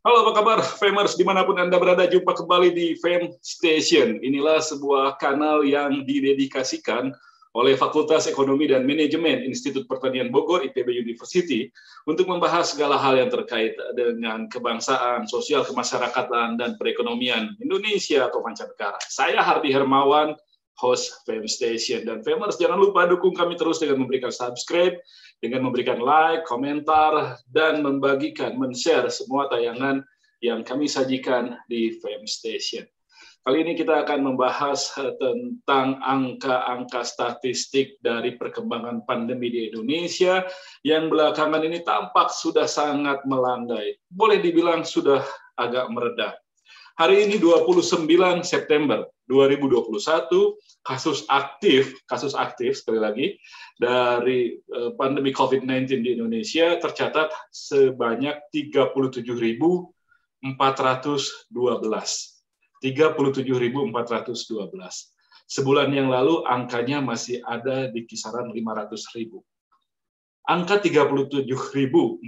Halo, apa kabar, Famers? Dimanapun Anda berada, jumpa kembali di Fame Station. Inilah sebuah kanal yang didedikasikan oleh Fakultas Ekonomi dan Manajemen Institut Pertanian Bogor, IPB University, untuk membahas segala hal yang terkait dengan kebangsaan, sosial, kemasyarakatan, dan perekonomian Indonesia atau mancanegara. Saya Hardi Hermawan, host Fame Station. Dan Famers, jangan lupa dukung kami terus dengan memberikan subscribe, dengan memberikan like, komentar, dan membagikan, men-share semua tayangan yang kami sajikan di Fame Station. Kali ini kita akan membahas tentang angka-angka statistik dari perkembangan pandemi di Indonesia yang belakangan ini tampak sudah sangat melandai. Boleh dibilang sudah agak mereda. Hari ini 29 September 2021, kasus aktif sekali lagi dari pandemi COVID-19 di Indonesia tercatat sebanyak 37.412. 37.412. Sebulan yang lalu angkanya masih ada di kisaran 500.000. Angka 37.400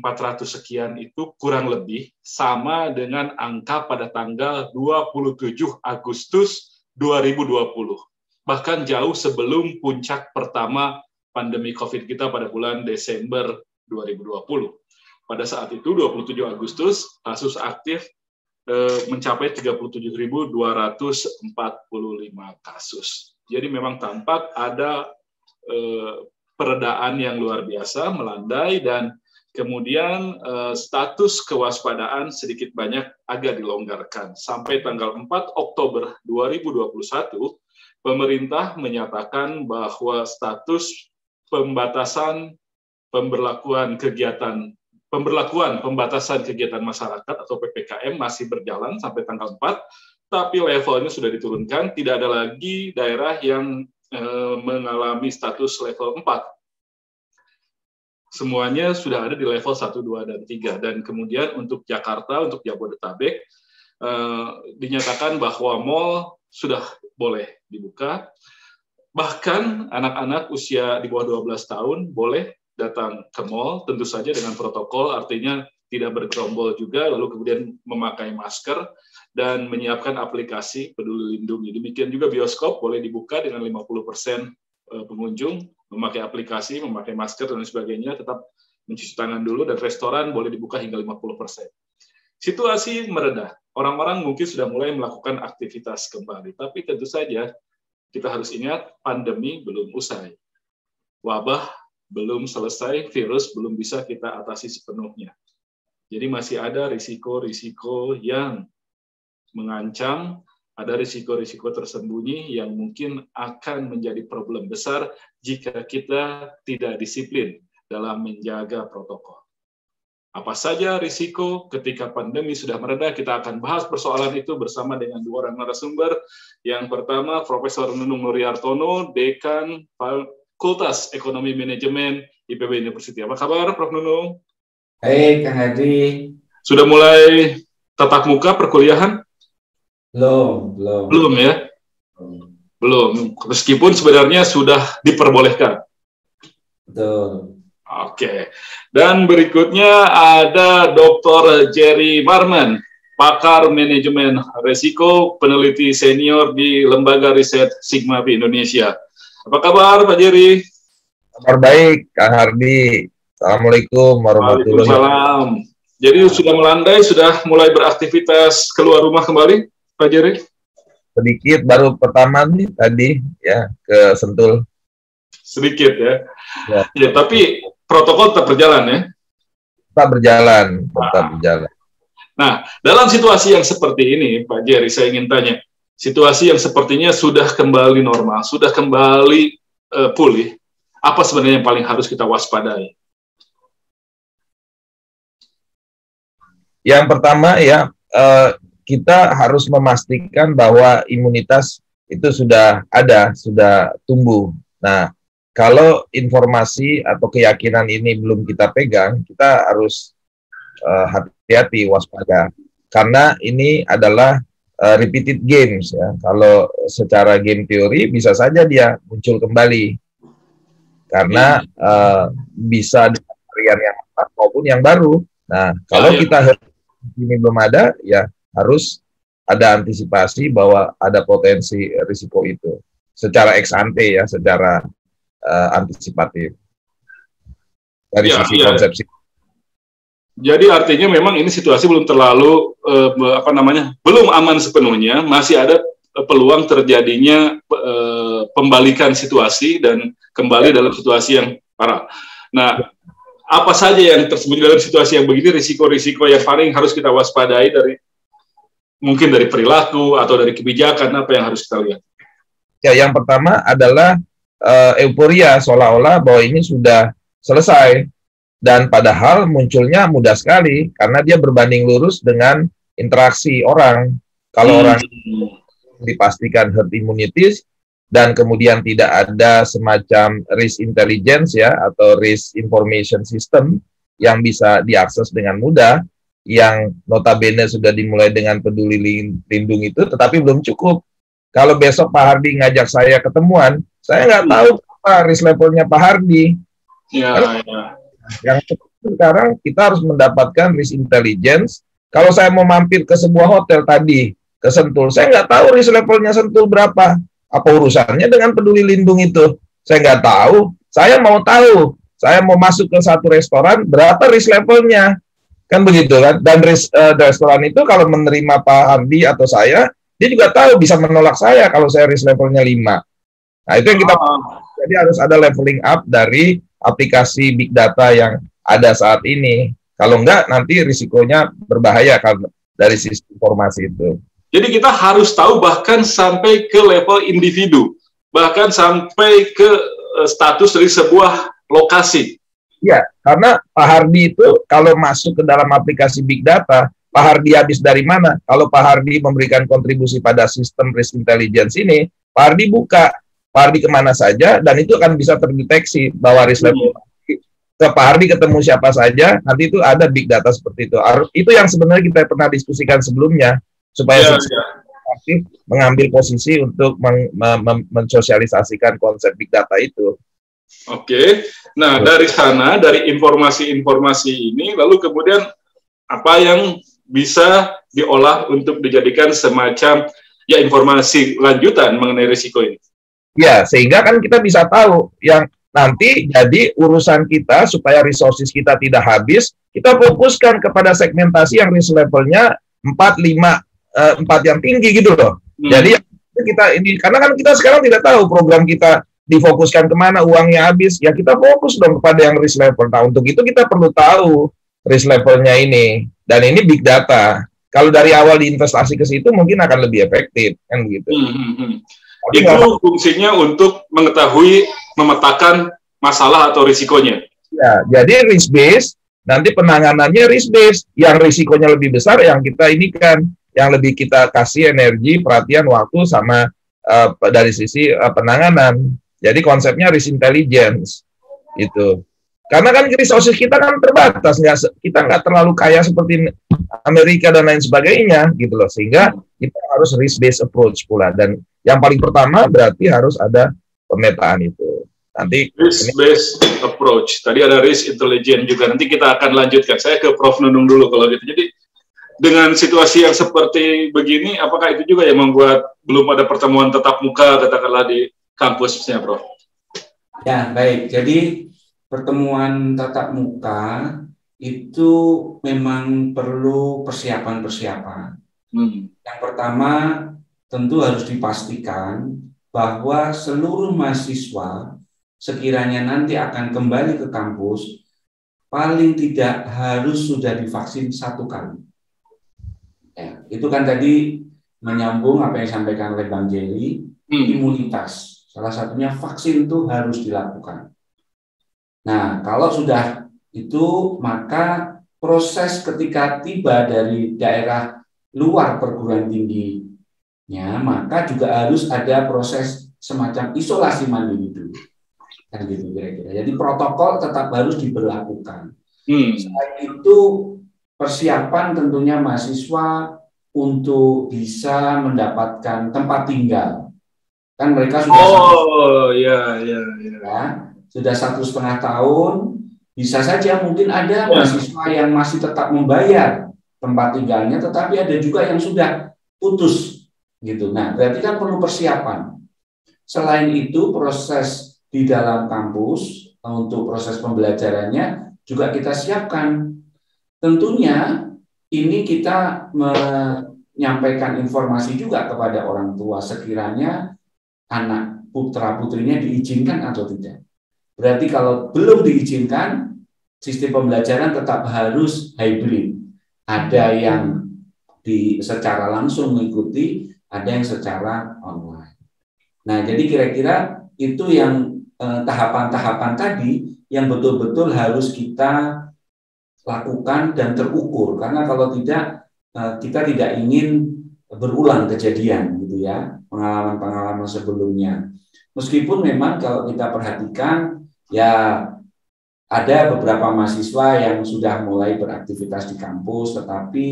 sekian itu kurang lebih sama dengan angka pada tanggal 27 Agustus 2020. Bahkan jauh sebelum puncak pertama pandemi COVID kita pada bulan Desember 2020. Pada saat itu, 27 Agustus, kasus aktif mencapai 37.245 kasus. Jadi memang tampak ada peredaan yang luar biasa, melandai, dan kemudian status kewaspadaan sedikit banyak agak dilonggarkan. Sampai tanggal 4 Oktober 2021, pemerintah menyatakan bahwa status pembatasan pemberlakuan pembatasan kegiatan masyarakat atau PPKM masih berjalan sampai tanggal 4, tapi levelnya sudah diturunkan, tidak ada lagi daerah yang mengalami status level 4. Semuanya sudah ada di level 1, 2, dan 3. Dan kemudian untuk Jakarta, untuk Jabodetabek, dinyatakan bahwa mal sudah boleh dibuka. Bahkan anak-anak usia di bawah 12 tahun boleh datang ke mal, tentu saja dengan protokol, artinya tidak bergerombol juga, lalu kemudian memakai masker, dan menyiapkan aplikasi Peduli Lindungi. Demikian juga bioskop boleh dibuka dengan 50% pengunjung, memakai aplikasi, memakai masker, dan sebagainya, tetap mencuci tangan dulu, dan restoran boleh dibuka hingga 50%. Situasi mereda, orang-orang mungkin sudah mulai melakukan aktivitas kembali, tapi tentu saja kita harus ingat pandemi belum usai. Wabah belum selesai, virus belum bisa kita atasi sepenuhnya. Jadi masih ada risiko-risiko yang mengancam, ada risiko-risiko tersembunyi yang mungkin akan menjadi problem besar jika kita tidak disiplin dalam menjaga protokol. Apa saja risiko ketika pandemi sudah mereda? Kita akan bahas persoalan itu bersama dengan dua orang narasumber. Yang pertama, Profesor Nunung Nuriartono, Dekan Fakultas Ekonomi Manajemen IPB University. Apa kabar, Prof. Nunung? Hai, Kang Hadi. Sudah mulai tatap muka perkuliahan? Belum Ya? Belum. Meskipun sebenarnya sudah diperbolehkan. Betul. Oke. Dan berikutnya ada Dr. Jerry Marman, pakar manajemen risiko, peneliti senior di Lembaga Riset Sigma B Indonesia. Apa kabar, Pak Jerry? Kabar baik, Kang Hardi. Assalamualaikum warahmatullahi wabarakatuh. Jadi sudah melandai, sudah mulai beraktivitas keluar rumah kembali, Pak Jerry? Sedikit, baru pertama nih tadi ya ke Sentul. Sedikit ya. Ya, tapi protokol tetap berjalan ya? Tetap berjalan. Nah, dalam situasi yang seperti ini, Pak Jerry, saya ingin tanya, situasi yang sepertinya sudah kembali normal, sudah kembali pulih, apa sebenarnya yang paling harus kita waspadai? Yang pertama ya, kita harus memastikan bahwa imunitas itu sudah ada, sudah tumbuh. Nah, kalau informasi atau keyakinan ini belum kita pegang, kita harus hati-hati, waspada. Karena ini adalah repeated games ya. Kalau secara game teori bisa saja dia muncul kembali. Karena bisa dengan varian yang lama maupun yang baru. Nah, kalau kita ini belum ada, ya harus ada antisipasi bahwa ada potensi risiko itu secara ex ante ya, secara antisipatif dari Ya, sisi ya. konsepsi. Jadi artinya memang ini situasi belum terlalu belum aman sepenuhnya, masih ada peluang terjadinya pembalikan situasi dan kembali dalam situasi yang parah. Nah, apa saja yang tersembunyi dalam situasi yang begini, risiko-risiko yang paling harus kita waspadai mungkin dari perilaku atau dari kebijakan, apa yang harus kita lihat? Ya, yang pertama adalah euforia seolah-olah bahwa ini sudah selesai. Dan padahal munculnya mudah sekali karena dia berbanding lurus dengan interaksi orang. Kalau orang dipastikan herd immunity dan kemudian tidak ada semacam risk intelligence ya atau risk information system yang bisa diakses dengan mudah, yang notabene sudah dimulai dengan peduli lindung itu, tetapi belum cukup. Kalau besok Pak Hardi ngajak saya ketemuan, saya nggak tahu apa risk levelnya Pak Hardi. Ya. Yang sekarang kita harus mendapatkan risk intelligence. Kalau saya mau mampir ke sebuah hotel tadi, ke Sentul, saya nggak tahu risk levelnya Sentul berapa. Apa urusannya dengan peduli lindung itu? Saya nggak tahu. Saya mau tahu. Saya mau masuk ke satu restoran, berapa risk levelnya? Kan begitu kan? Dan restoran itu kalau menerima Pak Hardi atau saya, dia juga tahu bisa menolak saya kalau saya risk levelnya 5. Nah, itu yang kita jadi harus ada leveling up dari aplikasi big data yang ada saat ini. Kalau enggak, nanti risikonya berbahaya kan dari sistem informasi itu. Jadi kita harus tahu bahkan sampai ke level individu, bahkan sampai ke status dari sebuah lokasi. Ya, karena Pak Hardi itu kalau masuk ke dalam aplikasi big data, Pak Hardi habis dari mana? Kalau Pak Hardi memberikan kontribusi pada sistem risk intelligence ini, Pak Hardi buka Pak Hardi kemana saja, dan itu akan bisa terdeteksi bahwa risk level ke Pak Hardi ketemu siapa saja, nanti itu ada big data seperti itu. Itu yang sebenarnya kita pernah diskusikan sebelumnya, supaya aktif mengambil posisi untuk mensosialisasikan konsep big data itu. Oke, nah dari sana, dari informasi-informasi ini, lalu kemudian apa yang bisa diolah untuk dijadikan semacam ya informasi lanjutan mengenai risiko ini? Ya, sehingga kan kita bisa tahu yang nanti jadi urusan kita supaya resources kita tidak habis, kita fokuskan kepada segmentasi yang risk levelnya 4, 5, 4 yang tinggi gitu loh. Jadi kita ini, karena kan kita sekarang tidak tahu program kita difokuskan kemana, uangnya habis, ya kita fokus dong kepada yang risk level. Nah, untuk itu kita perlu tahu risk levelnya ini, dan ini big data. Kalau dari awal diinvestasi ke situ mungkin akan lebih efektif, kan gitu. Itu fungsinya untuk mengetahui, memetakan masalah atau risikonya. Ya, jadi risk based, nanti penanganannya risk based. Yang risikonya lebih besar yang kita ini kan, yang lebih kita kasih energi, perhatian, waktu sama dari sisi penanganan. Jadi konsepnya risk intelligence itu. Karena kan resources kita kan terbatas, kita nggak terlalu kaya seperti Amerika dan lain sebagainya gitu loh, sehingga kita harus risk based approach pula. Dan yang paling pertama berarti harus ada pemetaan itu. Nanti risk based approach. Tadi ada risk intelligence juga. Nanti kita akan lanjutkan. Saya ke Prof Nunung dulu kalau gitu. Jadi dengan situasi yang seperti begini, apakah itu juga yang membuat belum ada pertemuan tatap muka katakanlah di kampusnya, Prof? Ya, baik. Jadi pertemuan tatap muka itu memang perlu persiapan-persiapan. Yang pertama, tentu harus dipastikan bahwa seluruh mahasiswa sekiranya nanti akan kembali ke kampus, paling tidak harus sudah divaksin 1 kali. Ya, itu kan tadi menyambung apa yang disampaikan oleh Bang Jerry, imunitas. Salah satunya vaksin itu harus dilakukan. Nah, kalau sudah itu, maka proses ketika tiba dari daerah luar perguruan tingginya, maka juga harus ada proses semacam isolasi mandiri dulu. Kan gitu kira-kira. Jadi protokol tetap harus diberlakukan. Selain itu, persiapan tentunya mahasiswa untuk bisa mendapatkan tempat tinggal. Kan mereka sudah sudah 1,5 tahun, bisa saja mungkin ada mahasiswa yang masih tetap membayar tempat tinggalnya, tetapi ada juga yang sudah putus gitu. Nah, berarti kan perlu persiapan. Selain itu, proses di dalam kampus untuk proses pembelajarannya juga kita siapkan. Tentunya ini kita menyampaikan informasi juga kepada orang tua sekiranya anak putra putrinya diizinkan atau tidak. Berarti kalau belum diizinkan, sistem pembelajaran tetap harus hybrid. Ada yang secara langsung mengikuti, ada yang secara online. Nah, jadi kira-kira itu yang tahapan-tahapan tadi yang betul-betul harus kita lakukan dan terukur. Karena kalau tidak, kita tidak ingin berulang kejadian gitu ya, pengalaman-pengalaman sebelumnya. Meskipun memang kalau kita perhatikan, ya ada beberapa mahasiswa yang sudah mulai beraktivitas di kampus, tetapi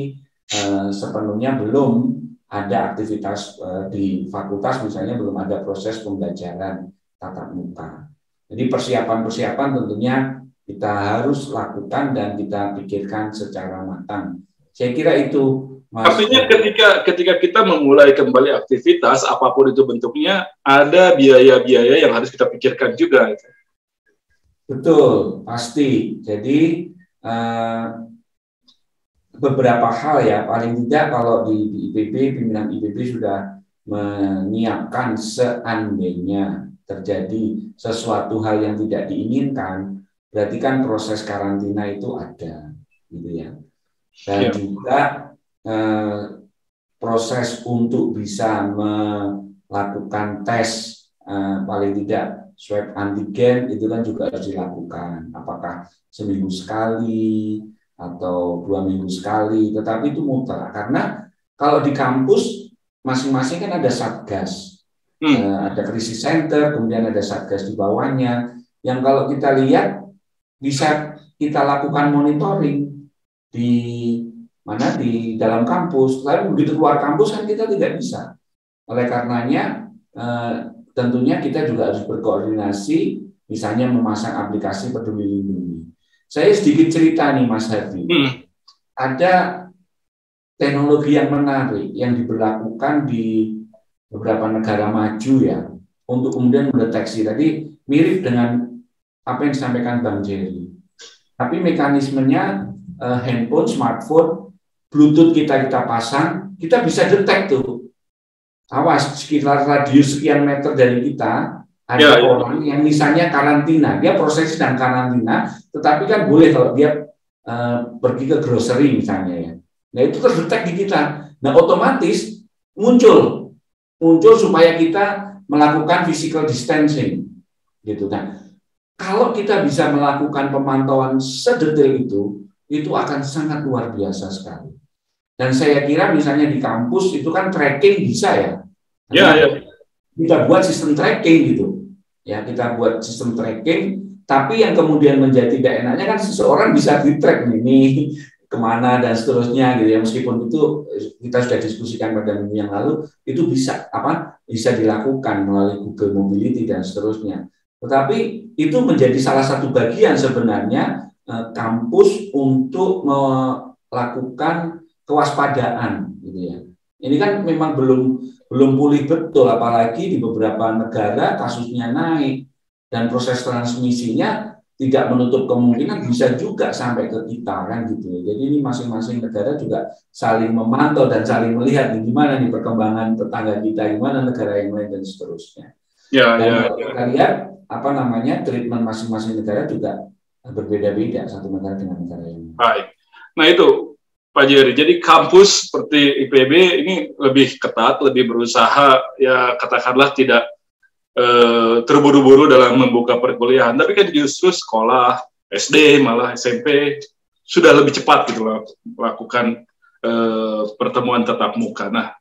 sepenuhnya belum ada aktivitas di fakultas, misalnya belum ada proses pembelajaran tatap muka. Jadi persiapan-persiapan tentunya kita harus lakukan dan kita pikirkan secara matang. Saya kira itu, Mas. Artinya ketika kita memulai kembali aktivitas, apapun itu bentuknya, ada biaya-biaya yang harus kita pikirkan juga. Betul, pasti. Jadi beberapa hal ya, paling tidak kalau di IPB, pimpinan IPB sudah menyiapkan seandainya terjadi sesuatu hal yang tidak diinginkan, berarti kan proses karantina itu ada, gitu ya. Dan juga proses untuk bisa melakukan tes paling tidak swab antigen itu kan juga harus dilakukan. Apakah seminggu sekali atau 2 minggu sekali, tetapi itu mutlak. Karena kalau di kampus masing-masing kan ada satgas, ada krisis center, kemudian ada satgas di bawahnya, yang kalau kita lihat bisa kita lakukan monitoring di mana di dalam kampus. Lalu begitu keluar kampus kan kita tidak bisa. Oleh karenanya tentunya kita juga harus berkoordinasi, misalnya memasang aplikasi Peduli Lindungi. Saya sedikit cerita nih Mas Hadi. Ada teknologi yang menarik yang diberlakukan di beberapa negara maju ya, untuk kemudian mendeteksi. Tadi mirip dengan apa yang disampaikan Bang Jerry. Tapi mekanismenya handphone, smartphone, Bluetooth kita pasang, kita bisa detek tuh. Awas, sekitar radius sekian meter dari kita ada orang yang misalnya karantina, dia proses sedang karantina, tetapi kan boleh kalau dia pergi ke grocery misalnya ya. Nah itu terdetek di kita. Nah otomatis muncul supaya kita melakukan physical distancing, gitu. Nah kalau kita bisa melakukan pemantauan sedetail itu akan sangat luar biasa sekali. Dan saya kira misalnya di kampus itu kan tracking bisa ya. Kita buat sistem tracking gitu. Ya, kita buat sistem tracking, tapi yang kemudian menjadi tidak enaknya kan seseorang bisa di-track nih kemana dan seterusnya gitu ya. Meskipun itu kita sudah diskusikan pada minggu yang lalu, itu bisa dilakukan melalui Google Mobility dan seterusnya. Tetapi itu menjadi salah satu bagian sebenarnya kampus untuk melakukan kewaspadaan gitu ya. Ini kan memang belum pulih betul, apalagi di beberapa negara kasusnya naik dan proses transmisinya tidak menutup kemungkinan bisa juga sampai ke kita kan gitu ya. Jadi ini masing-masing negara juga saling memantau dan saling melihat gimana nih perkembangan tetangga kita, gimana negara yang lain dan seterusnya. Kita lihat treatment masing-masing negara juga berbeda-beda satu negara dengan negara yang lain. Baik. Nah itu Pak Jerry, jadi kampus seperti IPB ini lebih ketat, lebih berusaha, ya katakanlah tidak terburu-buru dalam membuka perkuliahan, tapi kan justru sekolah, SD, malah SMP, sudah lebih cepat gitu melakukan pertemuan tatap muka. Nah,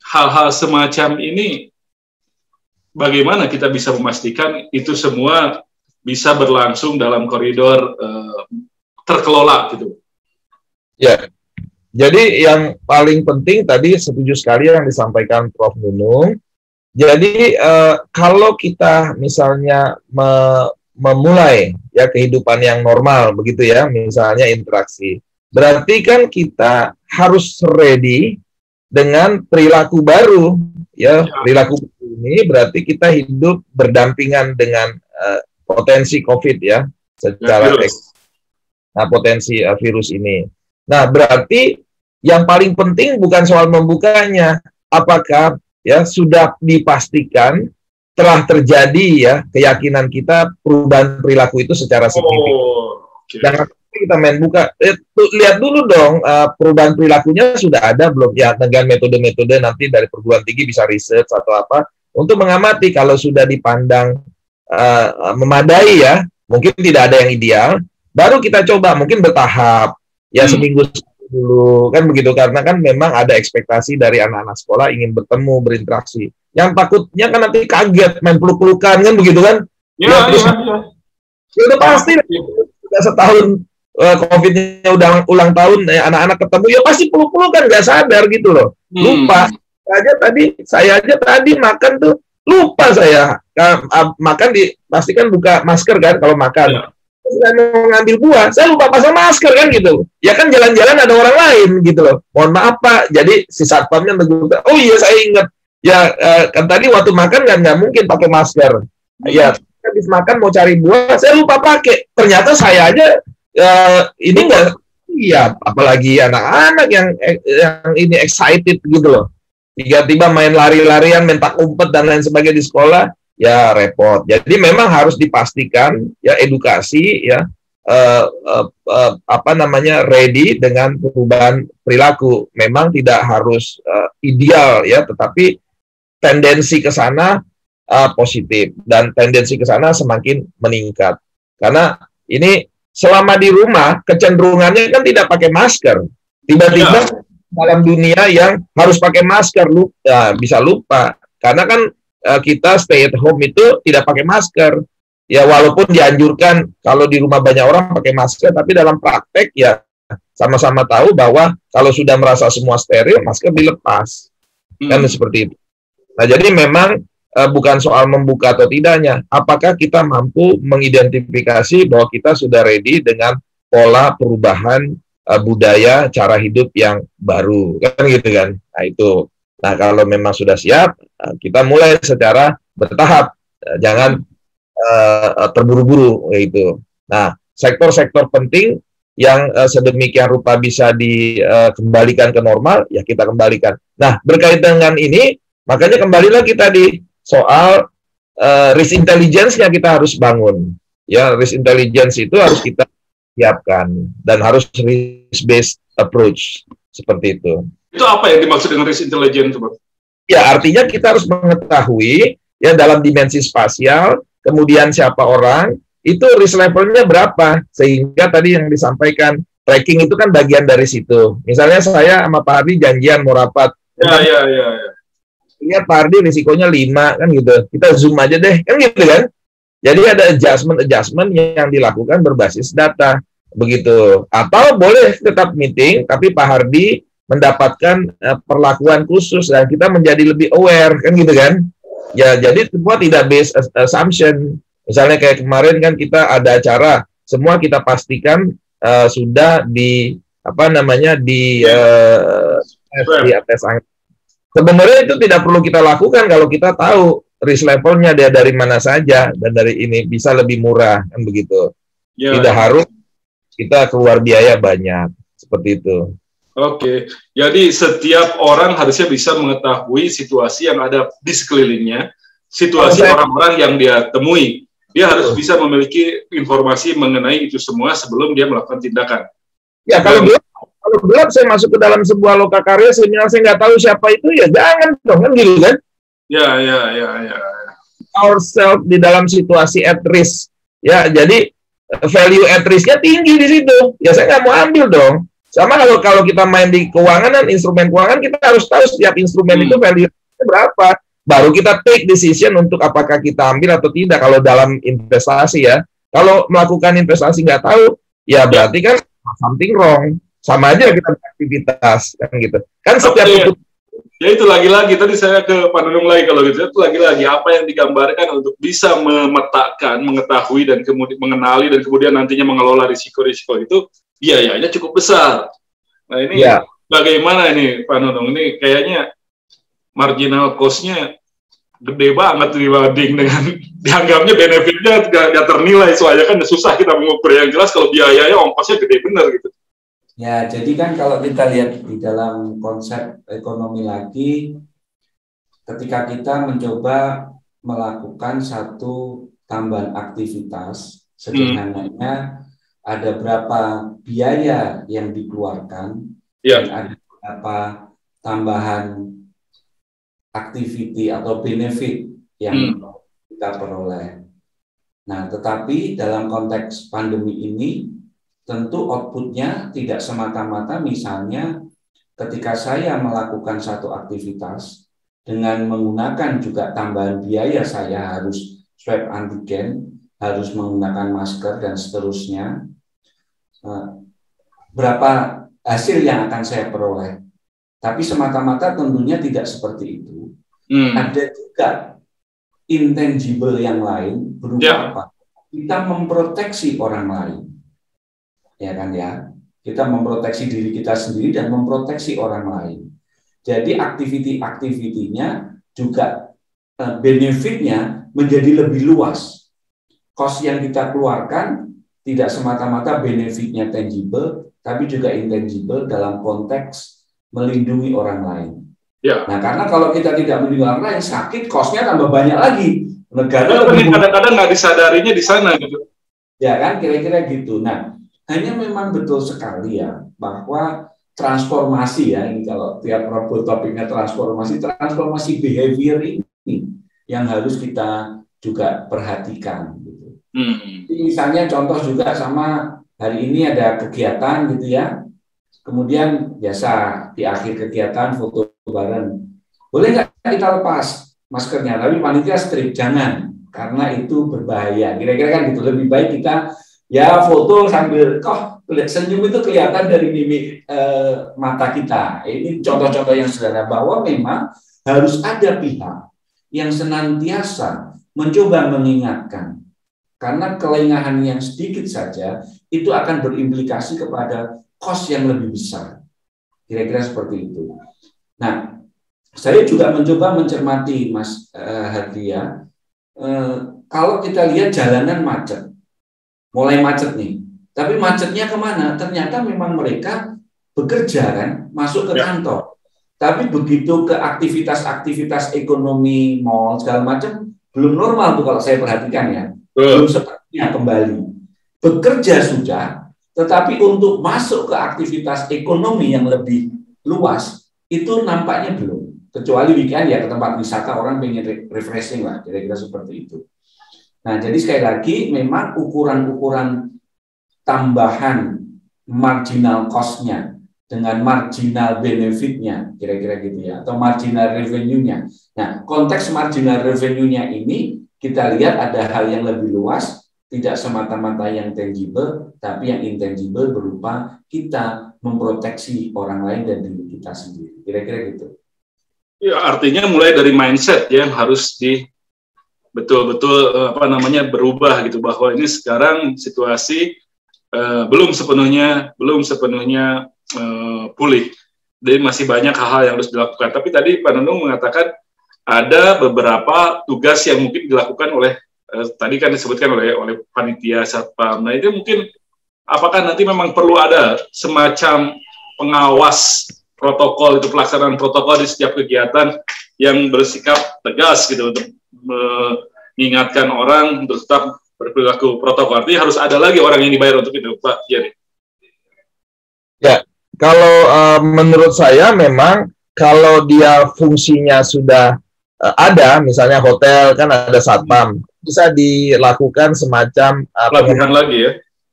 hal-hal semacam ini, bagaimana kita bisa memastikan itu semua bisa berlangsung dalam koridor terkelola gitu? Ya, jadi yang paling penting tadi setuju sekali yang disampaikan Prof. Nunung. Jadi kalau kita misalnya memulai ya kehidupan yang normal begitu ya, misalnya interaksi. berarti kan kita harus ready dengan perilaku baru. Ya, perilaku ini berarti kita hidup berdampingan dengan potensi COVID ya, secara potensi virus ini. Nah, berarti yang paling penting bukan soal membukanya, apakah ya sudah dipastikan telah terjadi ya keyakinan kita perubahan perilaku itu secara signifikan. Jangan kita main buka, lihat dulu dong perubahan perilakunya sudah ada belum ya, dengan metode-metode nanti dari perguruan tinggi bisa riset atau apa untuk mengamati. Kalau sudah dipandang memadai ya, mungkin tidak ada yang ideal, baru kita coba mungkin bertahap ya, seminggu dulu kan begitu, karena kan memang ada ekspektasi dari anak-anak sekolah ingin bertemu, berinteraksi. Yang takutnya kan nanti kaget main peluk-pelukan kan begitu kan? Ya udah pasti udah setahun COVID-nya udah ulang tahun, anak-anak ketemu ya pasti peluk-pelukan, nggak sadar gitu loh, lupa. Saya aja tadi makan tuh lupa saya makan pastikan buka masker kan kalau makan. Saya mau ngambil buah, saya lupa pasang masker kan gitu. Ya kan jalan-jalan ada orang lain gitu loh. Mohon maaf Pak. Jadi si satpamnya negur, oh iya saya ingat. Ya kan tadi waktu makan kan nggak mungkin pakai masker. Ya habis makan mau cari buah, saya lupa pakai. Ternyata saya aja ini nggak siap. Apalagi anak-anak yang ini excited gitu loh. Tiba-tiba main lari-larian, main tak umpet dan lain sebagainya di sekolah. Ya repot. Jadi memang harus dipastikan ya edukasi ya ready dengan perubahan perilaku. Memang tidak harus ideal ya, tetapi tendensi ke sana positif dan tendensi ke sana semakin meningkat. Karena ini selama di rumah kecenderungannya kan tidak pakai masker. Tiba-tiba dalam dunia yang harus pakai masker bisa lupa karena kan kita stay at home itu tidak pakai masker. Ya walaupun dianjurkan kalau di rumah banyak orang pakai masker, tapi dalam praktek ya sama-sama tahu bahwa kalau sudah merasa semua steril, masker dilepas. Kan seperti itu. Nah, jadi memang bukan soal membuka atau tidaknya, apakah kita mampu mengidentifikasi bahwa kita sudah ready dengan pola perubahan budaya, cara hidup yang baru. Kan gitu kan. Nah, itu. Nah, kalau memang sudah siap, kita mulai secara bertahap, jangan terburu-buru gitu. Nah, sektor-sektor penting yang sedemikian rupa bisa dikembalikan ke normal, ya kita kembalikan. Nah, berkaitan dengan ini, makanya kembali lagi tadi soal risk intelligence-nya kita harus bangun. Ya, risk intelligence itu harus kita siapkan dan harus risk-based approach seperti itu. Itu apa yang dimaksud dengan risk intelligence, Bang? Ya, artinya kita harus mengetahui ya dalam dimensi spasial, kemudian siapa orang, itu risk levelnya berapa, sehingga tadi yang disampaikan tracking itu kan bagian dari situ. Misalnya saya sama Pak Hardi janjian mau rapat. Ya. Lihat Pak Hardi risikonya 5 kan gitu. Kita zoom aja deh, kan gitu kan. Jadi ada adjustment yang dilakukan berbasis data begitu. Atau boleh tetap meeting, tapi Pak Hardi mendapatkan perlakuan khusus dan kita menjadi lebih aware kan gitu kan. Ya, jadi semua tidak based assumption. Misalnya kayak kemarin kan kita ada acara, semua kita pastikan sudah di di atas angin. Sebenarnya itu tidak perlu kita lakukan kalau kita tahu risk levelnya dia dari mana saja dan dari ini bisa lebih murah kan begitu. Tidak harus kita keluar biaya banyak seperti itu. Oke, jadi setiap orang harusnya bisa mengetahui situasi yang ada di sekelilingnya, situasi orang-orang yang dia temui. Dia harus bisa memiliki informasi mengenai itu semua sebelum dia melakukan tindakan. Ya, kalau gelap saya masuk ke dalam sebuah lokakarya, saya nggak tahu siapa itu, ya jangan dong, kan gitu kan? Ya. Ourselves di dalam situasi at risk. Ya, jadi value at risk-nya tinggi di situ. Ya, saya nggak mau ambil dong. Sama kalau kita main di keuangan dan instrumen keuangan, kita harus tahu setiap instrumen itu value-nya berapa. Baru kita take decision untuk apakah kita ambil atau tidak. Kalau dalam investasi ya, kalau melakukan investasi nggak tahu, ya berarti kan something wrong. Sama aja kita beraktivitas kan gitu. Kan setiap itu. Ya itu lagi-lagi tadi saya ke Pak Nunung lagi kalau gitu. Itu lagi-lagi apa yang digambarkan untuk bisa memetakan, mengetahui dan kemudian mengenali dan kemudian nantinya mengelola risiko-risiko itu. biayanya cukup besar. Nah ini bagaimana ini Pak Nunung? Ini kayaknya marginal cost-nya gede banget dibanding dengan dianggapnya benefitnya nggak ternilai, soalnya kan susah kita mengukur. Yang jelas kalau biayanya ongkosnya gede bener gitu. Ya, jadi kan kalau kita lihat di dalam konsep ekonomi lagi, ketika kita mencoba melakukan satu tambahan aktivitas, sederhananya ada berapa biaya yang dikeluarkan, dan ada berapa tambahan activity atau benefit yang kita peroleh. Nah, tetapi dalam konteks pandemi ini, tentu outputnya tidak semata-mata misalnya ketika saya melakukan satu aktivitas dengan menggunakan juga tambahan biaya, saya harus swab antigen, harus menggunakan masker dan seterusnya. Berapa hasil yang akan saya peroleh? Tapi semata-mata tentunya tidak seperti itu. Ada juga intangible yang lain berupa apa? Kita memproteksi orang lain. Ya kan ya? Kita memproteksi diri kita sendiri dan memproteksi orang lain. Jadi aktiviti-aktivitinya juga benefitnya menjadi lebih luas. Cost yang kita keluarkan tidak semata-mata benefitnya tangible, tapi juga intangible dalam konteks melindungi orang lain. Ya. Nah, karena kalau kita tidak melindungi orang lain, sakit, cost-nya tambah banyak lagi. Negara kadang-kadang nggak disadarinya di sana gitu. Ya kan, kira-kira gitu. Nah, hanya memang betul sekali ya bahwa transformasi ya, ini kalau tiap Prabowo topiknya transformasi behavior ini yang harus kita juga perhatikan gitu. Misalnya contoh juga sama hari ini ada kegiatan gitu ya. Kemudian biasa di akhir kegiatan foto bareng. Boleh nggak kita lepas maskernya? Tapi panitia strict, jangan, karena itu berbahaya. Kira-kira kan gitu. Lebih baik kita ya foto sambil senyum itu kelihatan dari mimik mata kita. Ini contoh-contoh yang sederhana bahwa memang harus ada pihak yang senantiasa mencoba mengingatkan. Karena kelengahan yang sedikit saja itu akan berimplikasi kepada cost yang lebih besar. Kira-kira seperti itu. Nah, saya juga mencoba mencermati Mas Hardia. Kalau kita lihat jalanan macet, mulai macet nih. Tapi macetnya kemana? Ternyata memang mereka bekerja kan, masuk ke kantor. Tapi begitu ke aktivitas-aktivitas ekonomi, mall, segala macam, belum normal tuh kalau saya perhatikan ya. Belum sepertinya kembali. Bekerja sudah, tetapi untuk masuk ke aktivitas ekonomi yang lebih luas, itu nampaknya belum. Kecuali weekend ya ke tempat wisata, orang pengen refreshing lah, kira-kira seperti itu. Nah, jadi sekali lagi memang ukuran-ukuran tambahan marginal cost-nya dengan marginal benefit-nya, kira-kira gitu ya, atau marginal revenue-nya. Nah, konteks marginal revenue-nya ini kita lihat ada hal yang lebih luas, tidak semata-mata yang tangible, tapi yang intangible berupa kita memproteksi orang lain dan diri kita sendiri. Kira-kira gitu. Ya, artinya mulai dari mindset ya harus betul-betul berubah gitu, bahwa ini sekarang situasi belum sepenuhnya pulih. Jadi masih banyak hal-hal yang harus dilakukan. Tapi tadi Pak Nunung mengatakan ada beberapa tugas yang mungkin dilakukan oleh tadi kan disebutkan oleh panitia satpam. Nah, itu mungkin apakah nanti memang perlu ada semacam pengawas protokol, itu pelaksanaan protokol di setiap kegiatan yang bersikap tegas gitu untuk mengingatkan orang untuk tetap berperilaku protokol. Artinya harus ada lagi orang yang dibayar untuk itu, Pak Jadi. Ya, kalau menurut saya memang kalau dia fungsinya sudah ada, misalnya hotel kan ada satpam, bisa dilakukan semacam pelatihan lagi ya.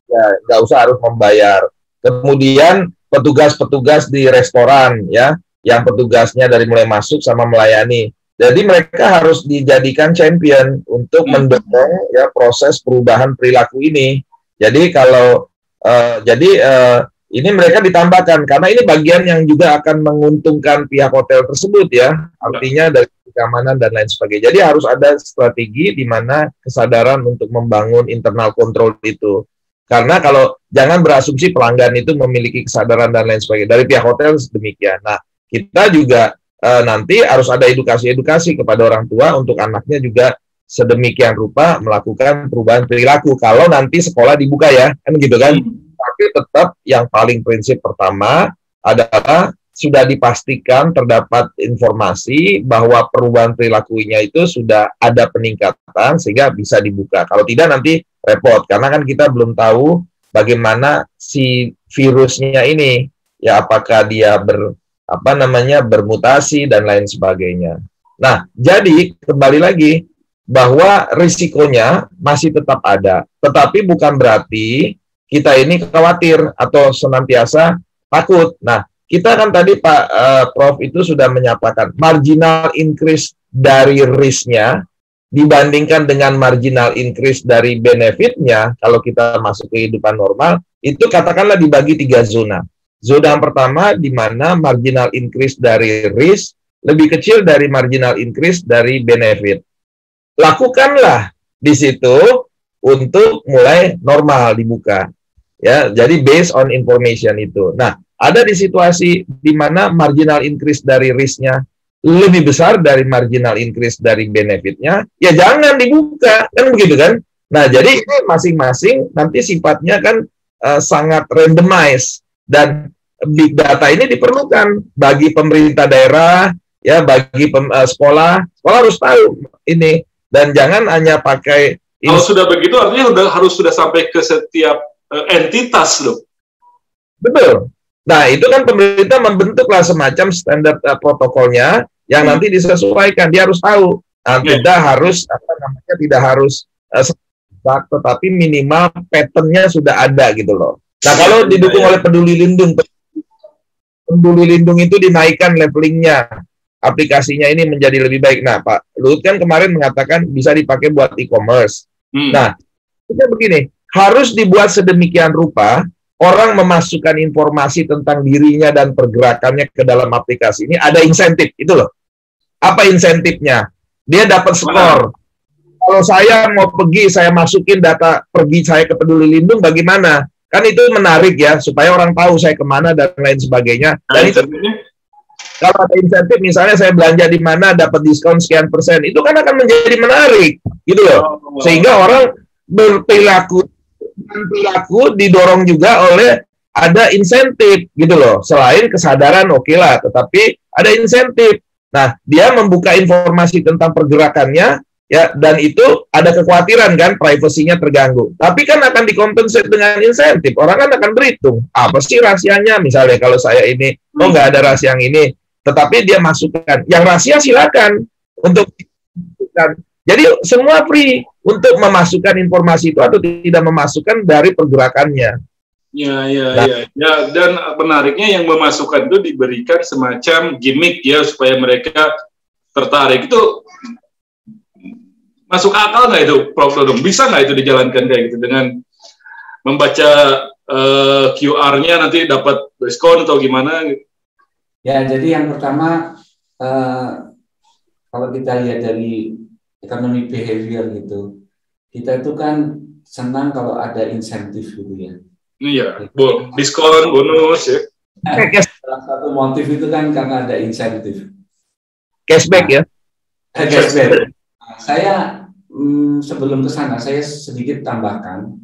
Ya, nggak usah harus membayar. Kemudian petugas-petugas di restoran ya, yang petugasnya dari mulai masuk sama melayani. Jadi mereka harus dijadikan champion untuk mendorong ya proses perubahan perilaku ini. Jadi kalau ini mereka ditambahkan karena ini bagian yang juga akan menguntungkan pihak hotel tersebut ya. Artinya dari keamanan dan lain sebagainya. Jadi harus ada strategi di mana kesadaran untuk membangun internal control itu. Karena kalau jangan berasumsi pelanggan itu memiliki kesadaran dan lain sebagainya. Dari pihak hotel demikian. Nah, kita juga nanti harus ada edukasi-edukasi kepada orang tua untuk anaknya juga sedemikian rupa melakukan perubahan perilaku. Kalau nanti sekolah dibuka ya, kan gitu kan. Tapi tetap yang paling prinsip pertama adalah sudah dipastikan terdapat informasi bahwa perubahan perilakunya itu sudah ada peningkatan sehingga bisa dibuka. Kalau tidak nanti repot, karena kan kita belum tahu bagaimana si virusnya ini, ya apakah dia bermutasi dan lain sebagainya. Nah, jadi kembali lagi bahwa risikonya masih tetap ada, tetapi bukan berarti kita ini khawatir atau senantiasa takut. Nah, kita kan tadi Pak Prof itu sudah menyatakan marginal increase dari risk-nya dibandingkan dengan marginal increase dari benefitnya, kalau kita masuk kehidupan normal, itu katakanlah dibagi 3 zona. Zona yang pertama di mana marginal increase dari risk lebih kecil dari marginal increase dari benefit. Lakukanlah di situ untuk mulai normal dibuka. Ya, jadi based on information itu. Nah, ada di situasi di mana marginal increase dari risk-nya lebih besar dari marginal increase dari benefitnya, ya jangan dibuka, kan begitu kan? Nah, jadi ini masing-masing nanti sifatnya kan sangat randomized, dan big data ini diperlukan bagi pemerintah daerah, ya bagi sekolah harus tahu ini, dan jangan hanya pakai. Kalau sudah begitu artinya harus sampai ke setiap entitas loh. Betul. Nah, itu kan pemerintah membentuklah semacam standar protokolnya yang nanti disesuaikan. Dia harus tahu. Nah, tidak harus tetapi minimal pattern-nya sudah ada gitu loh. Nah, kalau didukung oleh Peduli Lindung itu dinaikkan levelingnya, aplikasinya ini menjadi lebih baik. Nah, Pak Luhut kan kemarin mengatakan bisa dipakai buat e-commerce. Nah, itu begini, harus dibuat sedemikian rupa orang memasukkan informasi tentang dirinya dan pergerakannya ke dalam aplikasi ini ada insentif, itu loh. Apa insentifnya? Dia dapat skor. Kalau saya mau pergi, saya masukin data pergi saya ke Peduli Lindung, bagaimana? Kan itu menarik ya, supaya orang tahu saya kemana dan lain sebagainya. Dan itu, kalau ada insentif, misalnya saya belanja di mana dapat diskon sekian %, itu kan akan menjadi menarik, gitu loh. Sehingga orang berperilaku didorong juga oleh ada insentif gitu loh. Selain kesadaran oke lah, tetapi ada insentif. Nah, dia membuka informasi tentang pergerakannya ya, dan itu ada kekhawatiran kan privasinya terganggu. Tapi kan akan dikompensasi dengan insentif. Orang kan akan berhitung apa sih rahasianya, misalnya kalau saya ini nggak ada rahasia yang ini, tetapi dia masukkan yang rahasia, silakan untuk jadi semua free untuk memasukkan informasi itu atau tidak memasukkan dari pergerakannya. Ya, dan menariknya yang memasukkan itu diberikan semacam gimmick ya supaya mereka tertarik. Itu masuk akal nggak itu, Prof Dodong? Bisa nggak itu dijalankan kayak gitu dengan membaca QR-nya nanti dapat diskon atau gimana? Ya, jadi yang pertama kalau kita lihat dari economic behavior gitu, kita itu kan senang kalau ada insentif gitu ya. Iya, diskon, bonus ya. Salah satu motif itu kan karena ada insentif. Cashback ya. Cashback. Saya sebelum ke sana, saya sedikit tambahkan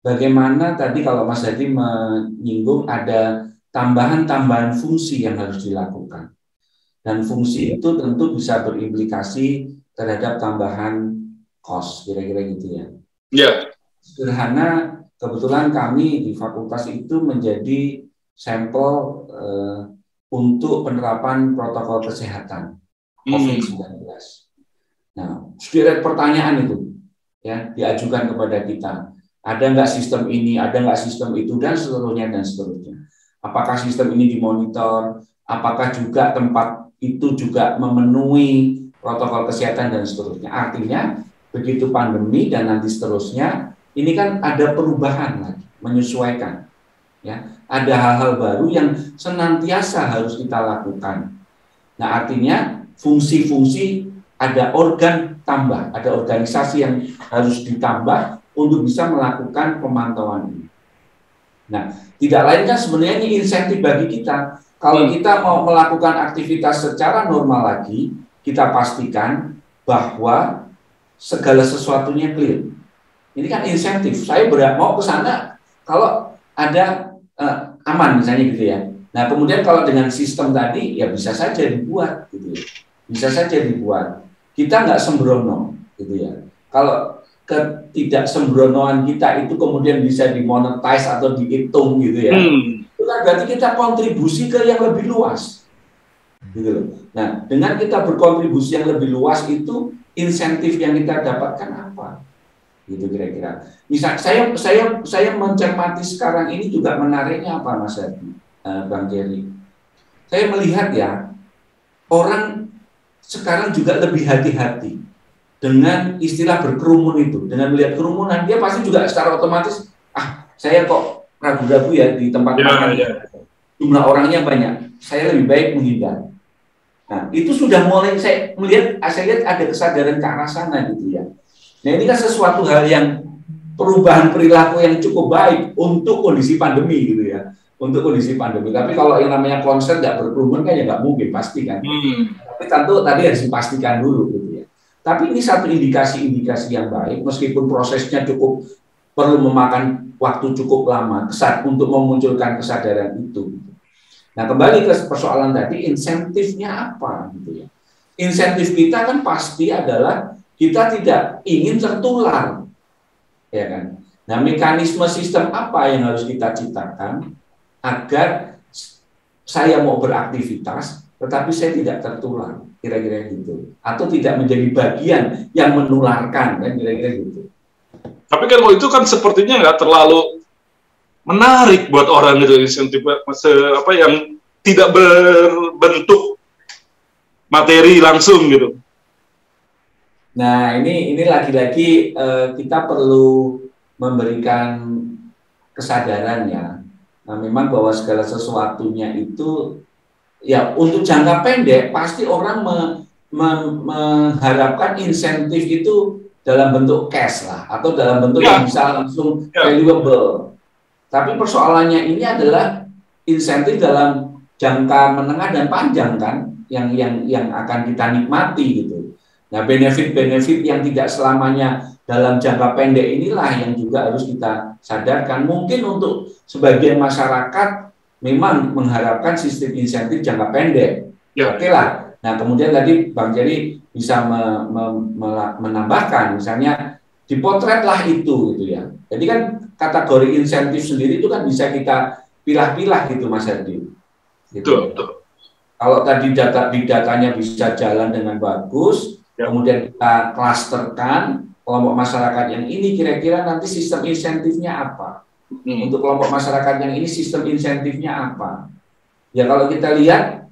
bagaimana tadi kalau Mas Hadi menyinggung ada tambahan-tambahan fungsi yang harus dilakukan. Dan fungsi itu tentu bisa berimplikasi terhadap tambahan cost, kira-kira gitu ya. Iya. Sederhana, kebetulan kami di fakultas itu menjadi sampel untuk penerapan protokol kesehatan COVID-19. Nah, sederet pertanyaan itu ya diajukan kepada kita. Ada nggak sistem ini, ada nggak sistem itu, dan seterusnya dan seterusnya. Apakah sistem ini dimonitor? Apakah juga tempat itu juga memenuhi protokol kesehatan dan seterusnya. Artinya begitu pandemi dan nanti seterusnya, ini kan ada perubahan lagi, menyesuaikan. Ya, ada hal-hal baru yang senantiasa harus kita lakukan. Nah, artinya fungsi-fungsi ada organ tambah, ada organisasi yang harus ditambah untuk bisa melakukan pemantauan ini. Nah, tidak lain kan sebenarnya ini insentif bagi kita. Kalau kita mau melakukan aktivitas secara normal lagi, kita pastikan bahwa segala sesuatunya clear. Ini kan insentif. Saya mau ke sana kalau ada aman misalnya gitu ya. Nah, kemudian kalau dengan sistem tadi ya bisa saja dibuat gitu ya. Bisa saja dibuat. Kita nggak sembrono gitu ya. Kalau ketidaksembronoan kita itu kemudian bisa dimonetize atau dihitung gitu ya. Itu kan berarti kita kontribusi ke yang lebih luas. Gitu loh. Nah, dengan kita berkontribusi yang lebih luas itu insentif yang kita dapatkan apa? Gitu kira-kira. Misal saya mencermati sekarang ini juga menariknya apa Mas Hadi, Bang Jerry. Saya melihat ya orang sekarang juga lebih hati-hati dengan istilah berkerumun itu. Dengan melihat kerumunan dia pasti juga secara otomatis saya kok ragu-ragu ya di tempat makan jumlah orangnya banyak. Saya lebih baik menghindar. Nah, itu sudah mulai saya lihat ada kesadaran ke arah sana gitu ya. Nah, ini kan sesuatu hal yang perubahan perilaku yang cukup baik untuk kondisi pandemi gitu ya. Untuk kondisi pandemi. Tapi kalau yang namanya konser nggak berkerumun kan ya nggak mungkin pasti kan. Tapi tentu tadi harus dipastikan dulu gitu ya. Tapi ini satu indikasi-indikasi yang baik meskipun prosesnya cukup perlu memakan waktu cukup lama untuk memunculkan kesadaran itu. Nah, kembali ke persoalan tadi, insentifnya apa gitu ya. Insentif kita kan pasti adalah kita tidak ingin tertular. Ya kan? Nah, mekanisme sistem apa yang harus kita ciptakan agar saya mau beraktivitas tetapi saya tidak tertular, kira-kira gitu. Atau tidak menjadi bagian yang menularkan, kan kira-kira gitu. Tapi kan kalau itu kan sepertinya nggak terlalu menarik buat orang gitu, insentif apa yang tidak berbentuk materi langsung gitu. Nah, ini lagi-lagi kita perlu memberikan kesadaran ya. Nah, memang bahwa segala sesuatunya itu ya untuk jangka pendek pasti orang mengharapkan insentif itu dalam bentuk cash lah atau dalam bentuk yang bisa langsung valuable. Tapi persoalannya ini adalah insentif dalam jangka menengah dan panjang kan yang akan kita nikmati gitu. Nah, benefit-benefit yang tidak selamanya dalam jangka pendek inilah yang juga harus kita sadarkan. Mungkin untuk sebagian masyarakat memang mengharapkan sistem insentif jangka pendek. Oke lah. Nah, kemudian tadi Bang Jerry bisa menambahkan, misalnya dipotretlah itu gitu ya. Jadi kan kategori insentif sendiri itu kan bisa kita pilah-pilah gitu Mas Hadi. Gitu. Betul. Kalau tadi big datanya bisa jalan dengan bagus, kemudian kita klasterkan kelompok masyarakat yang ini kira-kira nanti sistem insentifnya apa? Untuk kelompok masyarakat yang ini sistem insentifnya apa? Ya kalau kita lihat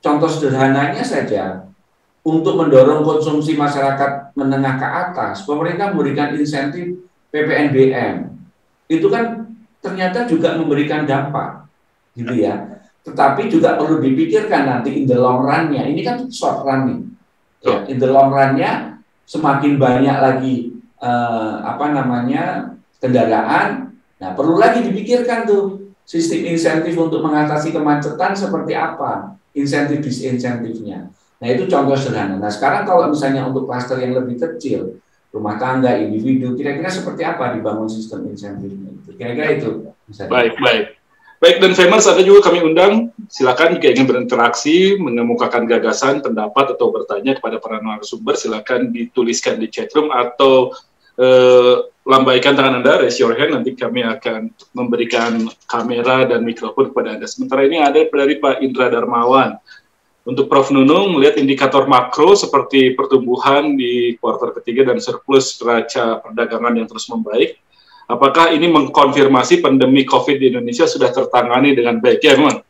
contoh sederhananya saja, untuk mendorong konsumsi masyarakat menengah ke atas, pemerintah memberikan insentif PPNBM. Itu kan ternyata juga memberikan dampak, gitu ya. Tetapi juga perlu dipikirkan nanti in the long run-nya. Ini kan short run nih. Ya, in the long run-nya semakin banyak lagi kendaraan. Nah, perlu lagi dipikirkan tuh sistem insentif untuk mengatasi kemacetan seperti apa, insentif disinsentifnya. Nah, itu contoh sederhana. Nah, sekarang kalau misalnya untuk klaster yang lebih kecil, rumah tangga, individu, kira-kira seperti apa dibangun sistem insentifnya itu? Kira-kira itu. Baik, dan Famers ada juga kami undang, silakan jika ingin berinteraksi, mengemukakan gagasan, pendapat, atau bertanya kepada para narasumber, silakan dituliskan di chatroom atau lambaikan tangan Anda, raise your hand, nanti kami akan memberikan kamera dan mikrofon kepada Anda. Sementara ini ada dari Pak Indra Darmawan. Untuk Prof. Nunung, melihat indikator makro seperti pertumbuhan di kuartal ketiga dan surplus neraca perdagangan yang terus membaik, apakah ini mengkonfirmasi pandemi COVID di Indonesia sudah tertangani dengan baik? Ya, memang.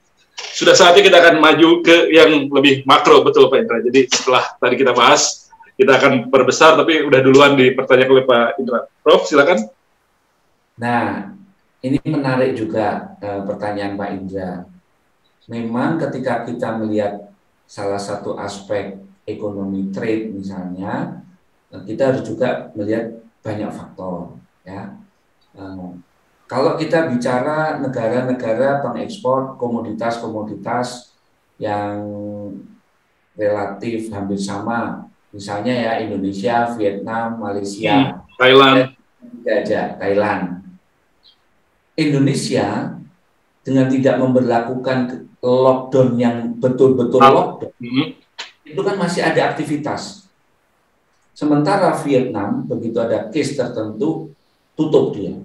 Sudah saatnya kita akan maju ke yang lebih makro, betul Pak Indra. Jadi setelah tadi kita bahas, kita akan perbesar, tapi udah duluan dipertanyakan oleh Pak Indra. Prof, silakan. Nah, ini menarik juga pertanyaan Pak Indra. Memang ketika kita melihat salah satu aspek ekonomi trade misalnya, kita harus juga melihat banyak faktor ya. Kalau kita bicara negara-negara pengekspor komoditas-komoditas yang relatif hampir sama, misalnya ya Indonesia, Vietnam, Malaysia, Thailand, Thailand. Indonesia dengan tidak memberlakukan lockdown yang betul-betul lockdown, itu kan masih ada aktivitas. Sementara Vietnam begitu ada case tertentu tutup dia.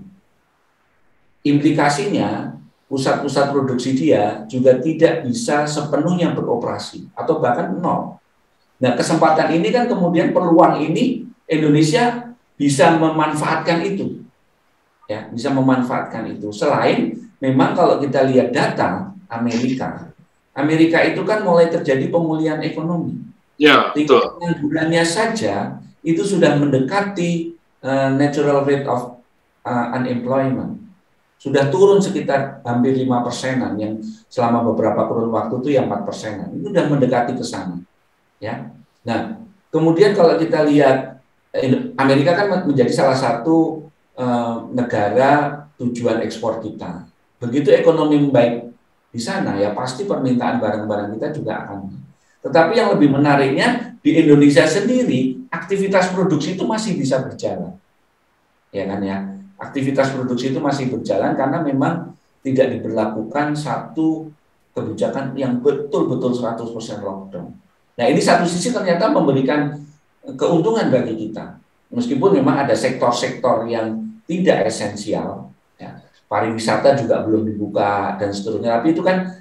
Implikasinya pusat-pusat produksi dia juga tidak bisa sepenuhnya beroperasi atau bahkan nol. Nah, kesempatan ini kan kemudian peluang ini Indonesia bisa memanfaatkan itu. Ya, bisa memanfaatkan itu. Selain memang kalau kita lihat data Amerika itu kan mulai terjadi pemulihan ekonomi. Ya, betul. Bulannya saja itu sudah mendekati natural rate of unemployment. Sudah turun sekitar hampir 5%-an, yang selama beberapa kurun waktu itu yang 4%-an. Itu sudah mendekati ke sana. Ya. Nah, kemudian kalau kita lihat Amerika kan menjadi salah satu negara tujuan ekspor kita. Begitu ekonomi membaik di sana, ya pasti permintaan barang-barang kita juga akan. Tetapi yang lebih menariknya di Indonesia sendiri, aktivitas produksi itu masih bisa berjalan. Ya kan ya? Aktivitas produksi itu masih berjalan karena memang tidak diberlakukan satu kebijakan yang betul-betul 100% lockdown. Nah, ini satu sisi ternyata memberikan keuntungan bagi kita. Meskipun memang ada sektor-sektor yang tidak esensial, ya. Pariwisata juga belum dibuka dan seterusnya. Tapi itu kan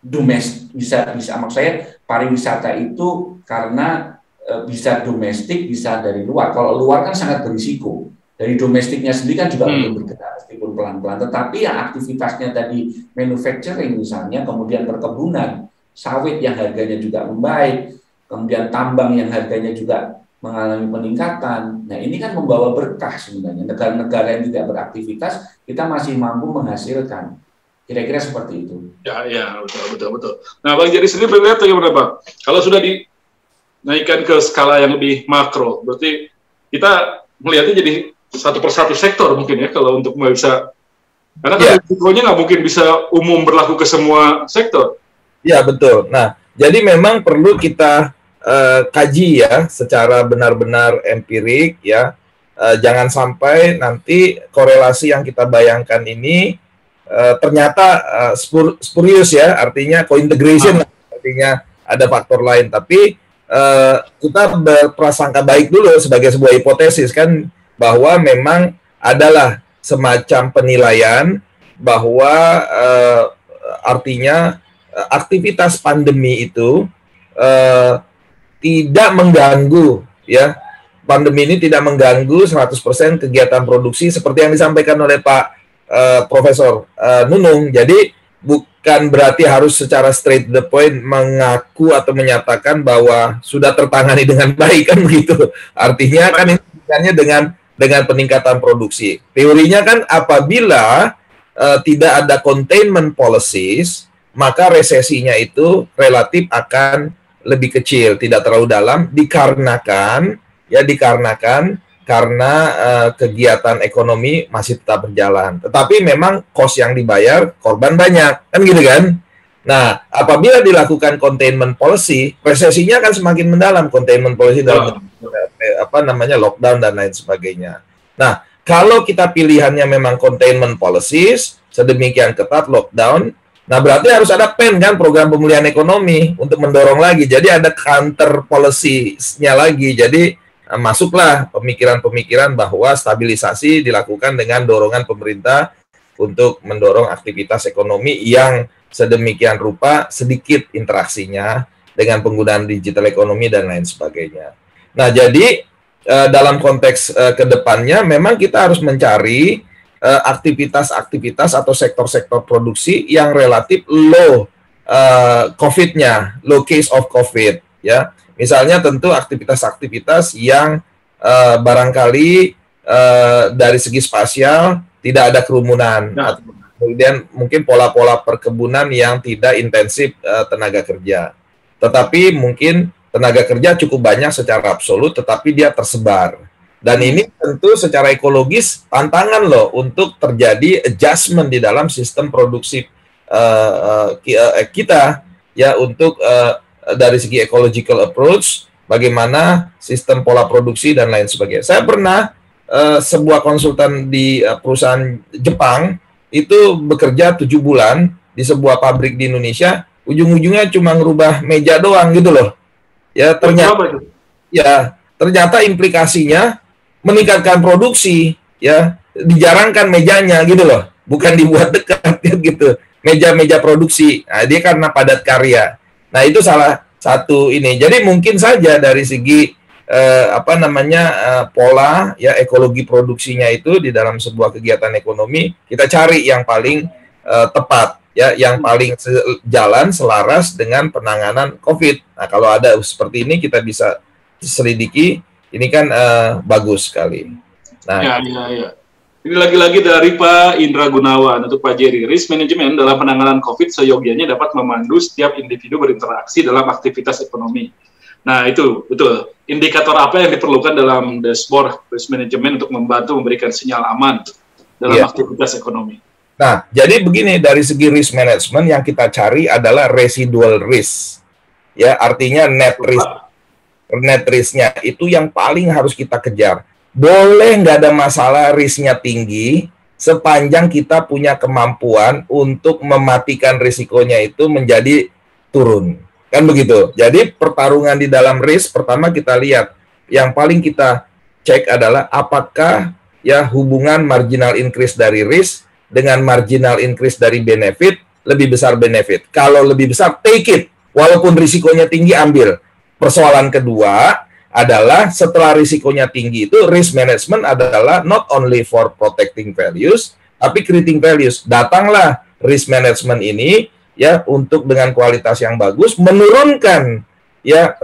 domestik, bisa maksud saya pariwisata itu karena bisa domestik, bisa dari luar. Kalau luar kan sangat berisiko. Dari domestiknya sendiri kan juga belum bergerak meskipun pelan-pelan. Tetapi yang aktivitasnya tadi manufacturing misalnya, kemudian perkebunan, sawit yang harganya juga membaik, kemudian tambang yang harganya juga mengalami peningkatan. Nah, ini kan membawa berkah sebenarnya. Negara-negara yang tidak beraktivitas, kita masih mampu menghasilkan. Kira-kira seperti itu. Ya, betul. Nah, Bang Jerry sendiri melihat bagaimana, Bang? Kalau sudah dinaikkan ke skala yang lebih makro, berarti kita melihatnya jadi satu persatu sektor mungkin ya, kalau untuk bisa, karena kan risikonya nggak mungkin bisa umum berlaku ke semua sektor. Ya, betul. Nah, jadi memang perlu kita kaji ya secara benar-benar empirik ya. Jangan sampai nanti korelasi yang kita bayangkan ini ternyata spurious ya, artinya co-integration, artinya ada faktor lain. Tapi kita berprasangka baik dulu sebagai sebuah hipotesis kan, bahwa memang adalah semacam penilaian bahwa artinya aktivitas pandemi itu tidak mengganggu ya. Pandemi ini tidak mengganggu 100% kegiatan produksi seperti yang disampaikan oleh Pak Profesor Nunung. Jadi bukan berarti harus secara straight to the point mengaku atau menyatakan bahwa sudah tertangani dengan baik kan begitu. Artinya kan ini hubungannya dengan peningkatan produksi. Teorinya kan apabila tidak ada containment policies, maka resesinya itu relatif akan lebih kecil, tidak terlalu dalam, dikarenakan karena kegiatan ekonomi masih tetap berjalan. Tetapi memang cost yang dibayar korban banyak, kan gitu kan? Nah, apabila dilakukan containment policy, resesinya akan semakin mendalam. Containment policy dalam lockdown dan lain sebagainya. Nah, kalau kita pilihannya memang containment policies, sedemikian ketat lockdown, nah berarti harus ada PEN kan, program pemulihan ekonomi untuk mendorong lagi. Jadi ada counter policy-nya lagi. Jadi masuklah pemikiran-pemikiran bahwa stabilisasi dilakukan dengan dorongan pemerintah untuk mendorong aktivitas ekonomi yang sedemikian rupa sedikit interaksinya dengan penggunaan digital ekonomi dan lain sebagainya. Nah, jadi dalam konteks kedepannya memang kita harus mencari aktivitas-aktivitas atau sektor-sektor produksi yang relatif low COVID-nya, low case of COVID, ya. Misalnya tentu aktivitas-aktivitas yang barangkali dari segi spasial tidak ada kerumunan. Nah. Kemudian mungkin pola-pola perkebunan yang tidak intensif tenaga kerja. Tetapi mungkin tenaga kerja cukup banyak secara absolut, tetapi dia tersebar. Dan ini tentu secara ekologis tantangan loh untuk terjadi adjustment di dalam sistem produksi kita ya, untuk dari segi ecological approach, bagaimana sistem pola produksi dan lain sebagainya. Saya pernah sebuah konsultan di perusahaan Jepang itu bekerja 7 bulan di sebuah pabrik di Indonesia, ujung-ujungnya cuma ngerubah meja doang gitu loh. Ya ternyata implikasinya meningkatkan produksi, ya dijarangkan mejanya gitu loh, bukan dibuat dekat gitu, meja-meja produksi. Nah, dia karena padat karya. Nah, itu salah satu ini. Jadi mungkin saja dari segi pola ya ekologi produksinya itu di dalam sebuah kegiatan ekonomi kita cari yang paling tepat ya, yang paling jalan selaras dengan penanganan COVID. Nah, kalau ada seperti ini kita bisa selidiki. Ini kan bagus sekali. Nah, ya. Ini lagi-lagi dari Pak Indra Gunawan untuk Pak Jerry. Risk management dalam penanganan COVID seyogianya dapat memandu setiap individu berinteraksi dalam aktivitas ekonomi. Nah, itu betul. Indikator apa yang diperlukan dalam dashboard risk management untuk membantu memberikan sinyal aman dalam aktivitas ekonomi? Nah, jadi begini, dari segi risk management yang kita cari adalah residual risk. Ya, artinya net risk-nya itu yang paling harus kita kejar. Boleh nggak ada masalah risknya tinggi, sepanjang kita punya kemampuan untuk mematikan risikonya itu menjadi turun. Kan begitu. Jadi pertarungan di dalam risk, pertama kita lihat, yang paling kita cek adalah apakah ya hubungan marginal increase dari risk dengan marginal increase dari benefit, lebih besar benefit. Kalau lebih besar, take it. Walaupun risikonya tinggi, ambil. Persoalan kedua adalah setelah risikonya tinggi itu, risk management adalah not only for protecting values, tapi creating values. Datanglah risk management ini ya untuk dengan kualitas yang bagus menurunkan ya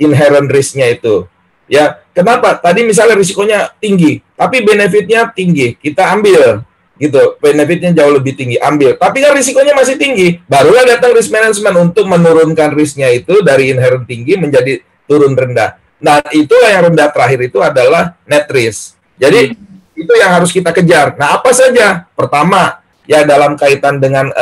inherent risk-nya itu. Ya, kenapa? Tadi misalnya risikonya tinggi, tapi benefitnya tinggi, kita ambil gitu. Benefitnya jauh lebih tinggi, ambil. Tapi kan risikonya masih tinggi, barulah datang risk management untuk menurunkan risk-nya itu dari inherent tinggi menjadi turun rendah. Nah, itulah yang rendah terakhir itu adalah net risk. Jadi itu yang harus kita kejar. Nah, apa saja? Pertama, ya dalam kaitan dengan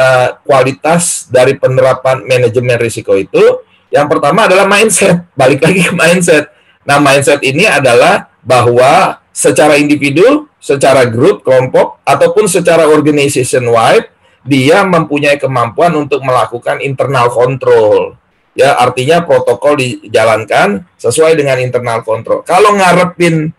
kualitas dari penerapan manajemen risiko itu, yang pertama adalah mindset. Balik lagi ke mindset. Nah, mindset ini adalah bahwa secara individu, secara grup, kelompok, ataupun secara organization wide, dia mempunyai kemampuan untuk melakukan internal control. Ya, artinya protokol dijalankan sesuai dengan internal control. Kalau ngarepin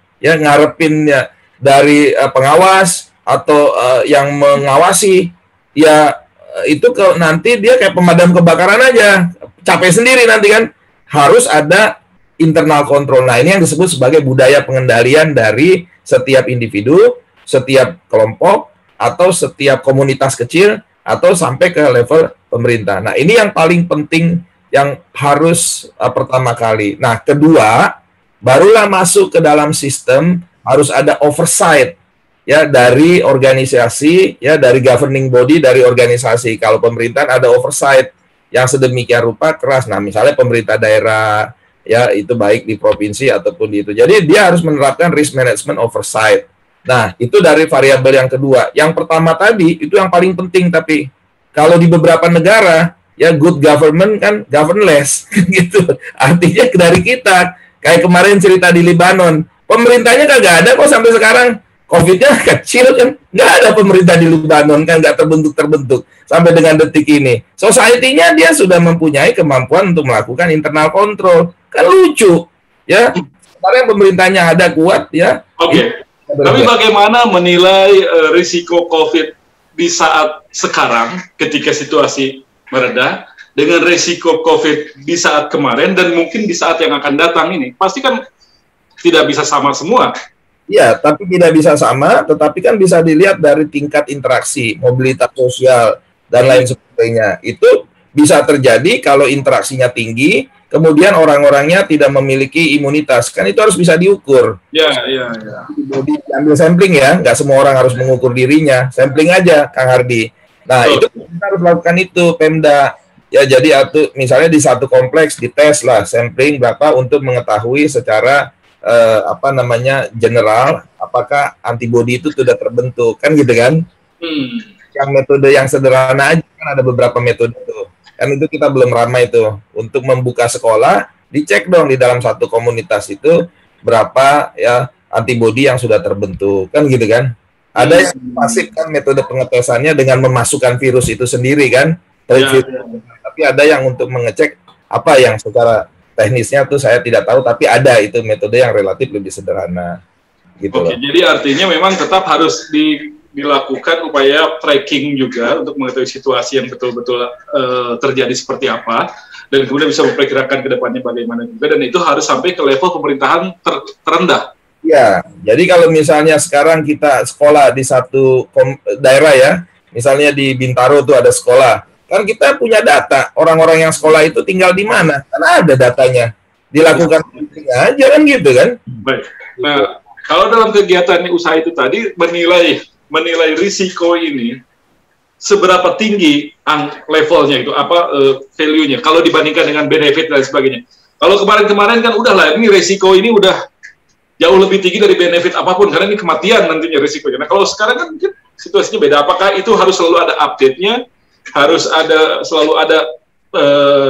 dari pengawas atau yang mengawasi, ya itu nanti dia kayak pemadam kebakaran aja, capek sendiri nanti kan. Harus ada internal control. Nah, ini yang disebut sebagai budaya pengendalian dari setiap individu, setiap kelompok, atau setiap komunitas kecil, atau sampai ke level pemerintah. Nah, ini yang paling penting yang harus pertama kali. Nah, kedua, barulah masuk ke dalam sistem, harus ada oversight ya dari organisasi, ya dari governing body, dari organisasi. Kalau pemerintah ada oversight yang sedemikian rupa keras. Nah, misalnya pemerintah daerah, ya itu baik di provinsi ataupun di itu. Jadi dia harus menerapkan risk management oversight. Nah, itu dari variabel yang kedua. Yang pertama tadi itu yang paling penting, tapi kalau di beberapa negara ya good government kan governless gitu. Artinya dari kita, kayak kemarin cerita di Lebanon, pemerintahnya kagak ada kok sampai sekarang. COVID-nya kecil kan, nggak ada pemerintah di Lebanon kan, nggak terbentuk sampai dengan detik ini. Society-nya dia sudah mempunyai kemampuan untuk melakukan internal control. Kan lucu ya. Sekarang pemerintahnya ada kuat ya. Oke. Tapi bagaimana menilai risiko COVID di saat sekarang ketika situasi mereda dengan risiko COVID di saat kemarin dan mungkin di saat yang akan datang ini? Pasti kan tidak bisa sama semua. Ya, tapi tidak bisa sama, tetapi kan bisa dilihat dari tingkat interaksi, mobilitas sosial, dan lain sebagainya. Itu bisa terjadi kalau interaksinya tinggi, kemudian orang-orangnya tidak memiliki imunitas. Kan itu harus bisa diukur. Ya. Ambil sampling ya, nggak semua orang harus mengukur dirinya. Sampling aja, Kang Hardi. Nah, itu kita harus lakukan itu, Pemda. Ya, jadi misalnya di satu kompleks dites lah, sampling berapa untuk mengetahui secara apa namanya general, apakah antibodi itu sudah terbentuk, kan gitu kan? Yang metode yang sederhana aja kan ada beberapa metode tuh. Kan itu kita belum ramai tuh. Untuk membuka sekolah, dicek dong di dalam satu komunitas itu berapa ya antibodi yang sudah terbentuk, kan gitu kan? Ada yang pasif kan metode pengetesannya dengan memasukkan virus itu sendiri kan? Tapi ada yang untuk mengecek apa yang secara teknisnya tuh saya tidak tahu, tapi ada itu metode yang relatif lebih sederhana. Gitu. Oke, jadi artinya memang tetap harus dilakukan upaya tracking juga untuk mengetahui situasi yang betul-betul terjadi seperti apa, dan kemudian bisa memperkirakan ke depannya bagaimana juga, dan itu harus sampai ke level pemerintahan terendah. Ya, jadi kalau misalnya sekarang kita sekolah di satu daerah ya, misalnya di Bintaro tuh ada sekolah, kan kita punya data orang-orang yang sekolah itu tinggal di mana, karena ada datanya, dilakukan aja kan gitu kan. Baik. Nah, kalau dalam kegiatan usaha itu tadi menilai risiko ini seberapa tinggi levelnya itu, apa value-nya kalau dibandingkan dengan benefit dan sebagainya. Kalau kemarin-kemarin kan udahlah, ini risiko ini udah jauh lebih tinggi dari benefit apapun, karena ini kematian nantinya risikonya. Nah, kalau sekarang kan mungkin situasinya beda. Apakah itu harus selalu ada update-nya, harus selalu ada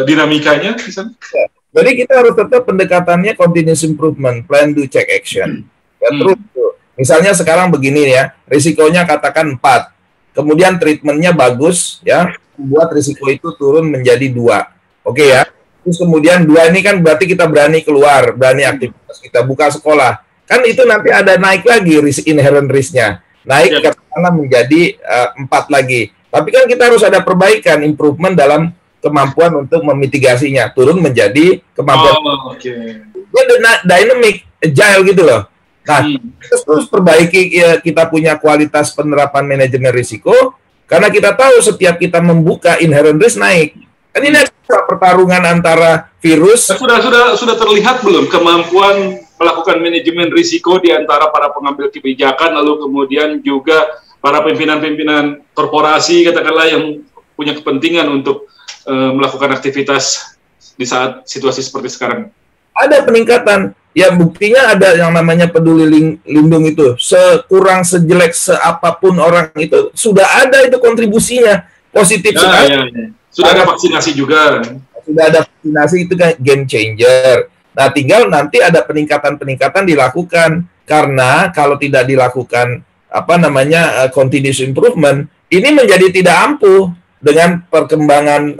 dinamikanya misalnya? Ya. Jadi kita harus tetap pendekatannya continuous improvement, plan, do, check, action. Ya, terus tuh. Misalnya sekarang begini ya, risikonya katakan 4, kemudian treatmentnya bagus ya, membuat risiko itu turun menjadi 2. Oke ya. Terus kemudian 2 ini kan berarti kita berani keluar, berani aktivitas, kita buka sekolah. Kan itu nanti ada naik lagi inherent risk-nya. Naik katakanlah menjadi 4 lagi. Tapi kan kita harus ada perbaikan, improvement dalam kemampuan untuk memitigasinya. Turun menjadi kemampuan. Dia dynamic, agile gitu loh. Nah, terus perbaiki ya, kita punya kualitas penerapan manajemen risiko, karena kita tahu setiap kita membuka inherent risk naik. Kan ini ada pertarungan antara virus. Sudah terlihat belum kemampuan melakukan manajemen risiko di antara para pengambil kebijakan, lalu kemudian juga para pimpinan-pimpinan korporasi katakanlah yang punya kepentingan untuk melakukan aktivitas di saat situasi seperti sekarang? Ada peningkatan. Ya buktinya ada yang namanya peduli lindung itu. Sekurang sejelek seapapun orang itu sudah ada itu kontribusinya positif sekali. Sudah ada vaksinasi juga. Sudah ada vaksinasi, itu kan game changer. Nah, tinggal nanti ada peningkatan-peningkatan dilakukan, karena kalau tidak dilakukan continuous improvement, ini menjadi tidak ampuh dengan perkembangan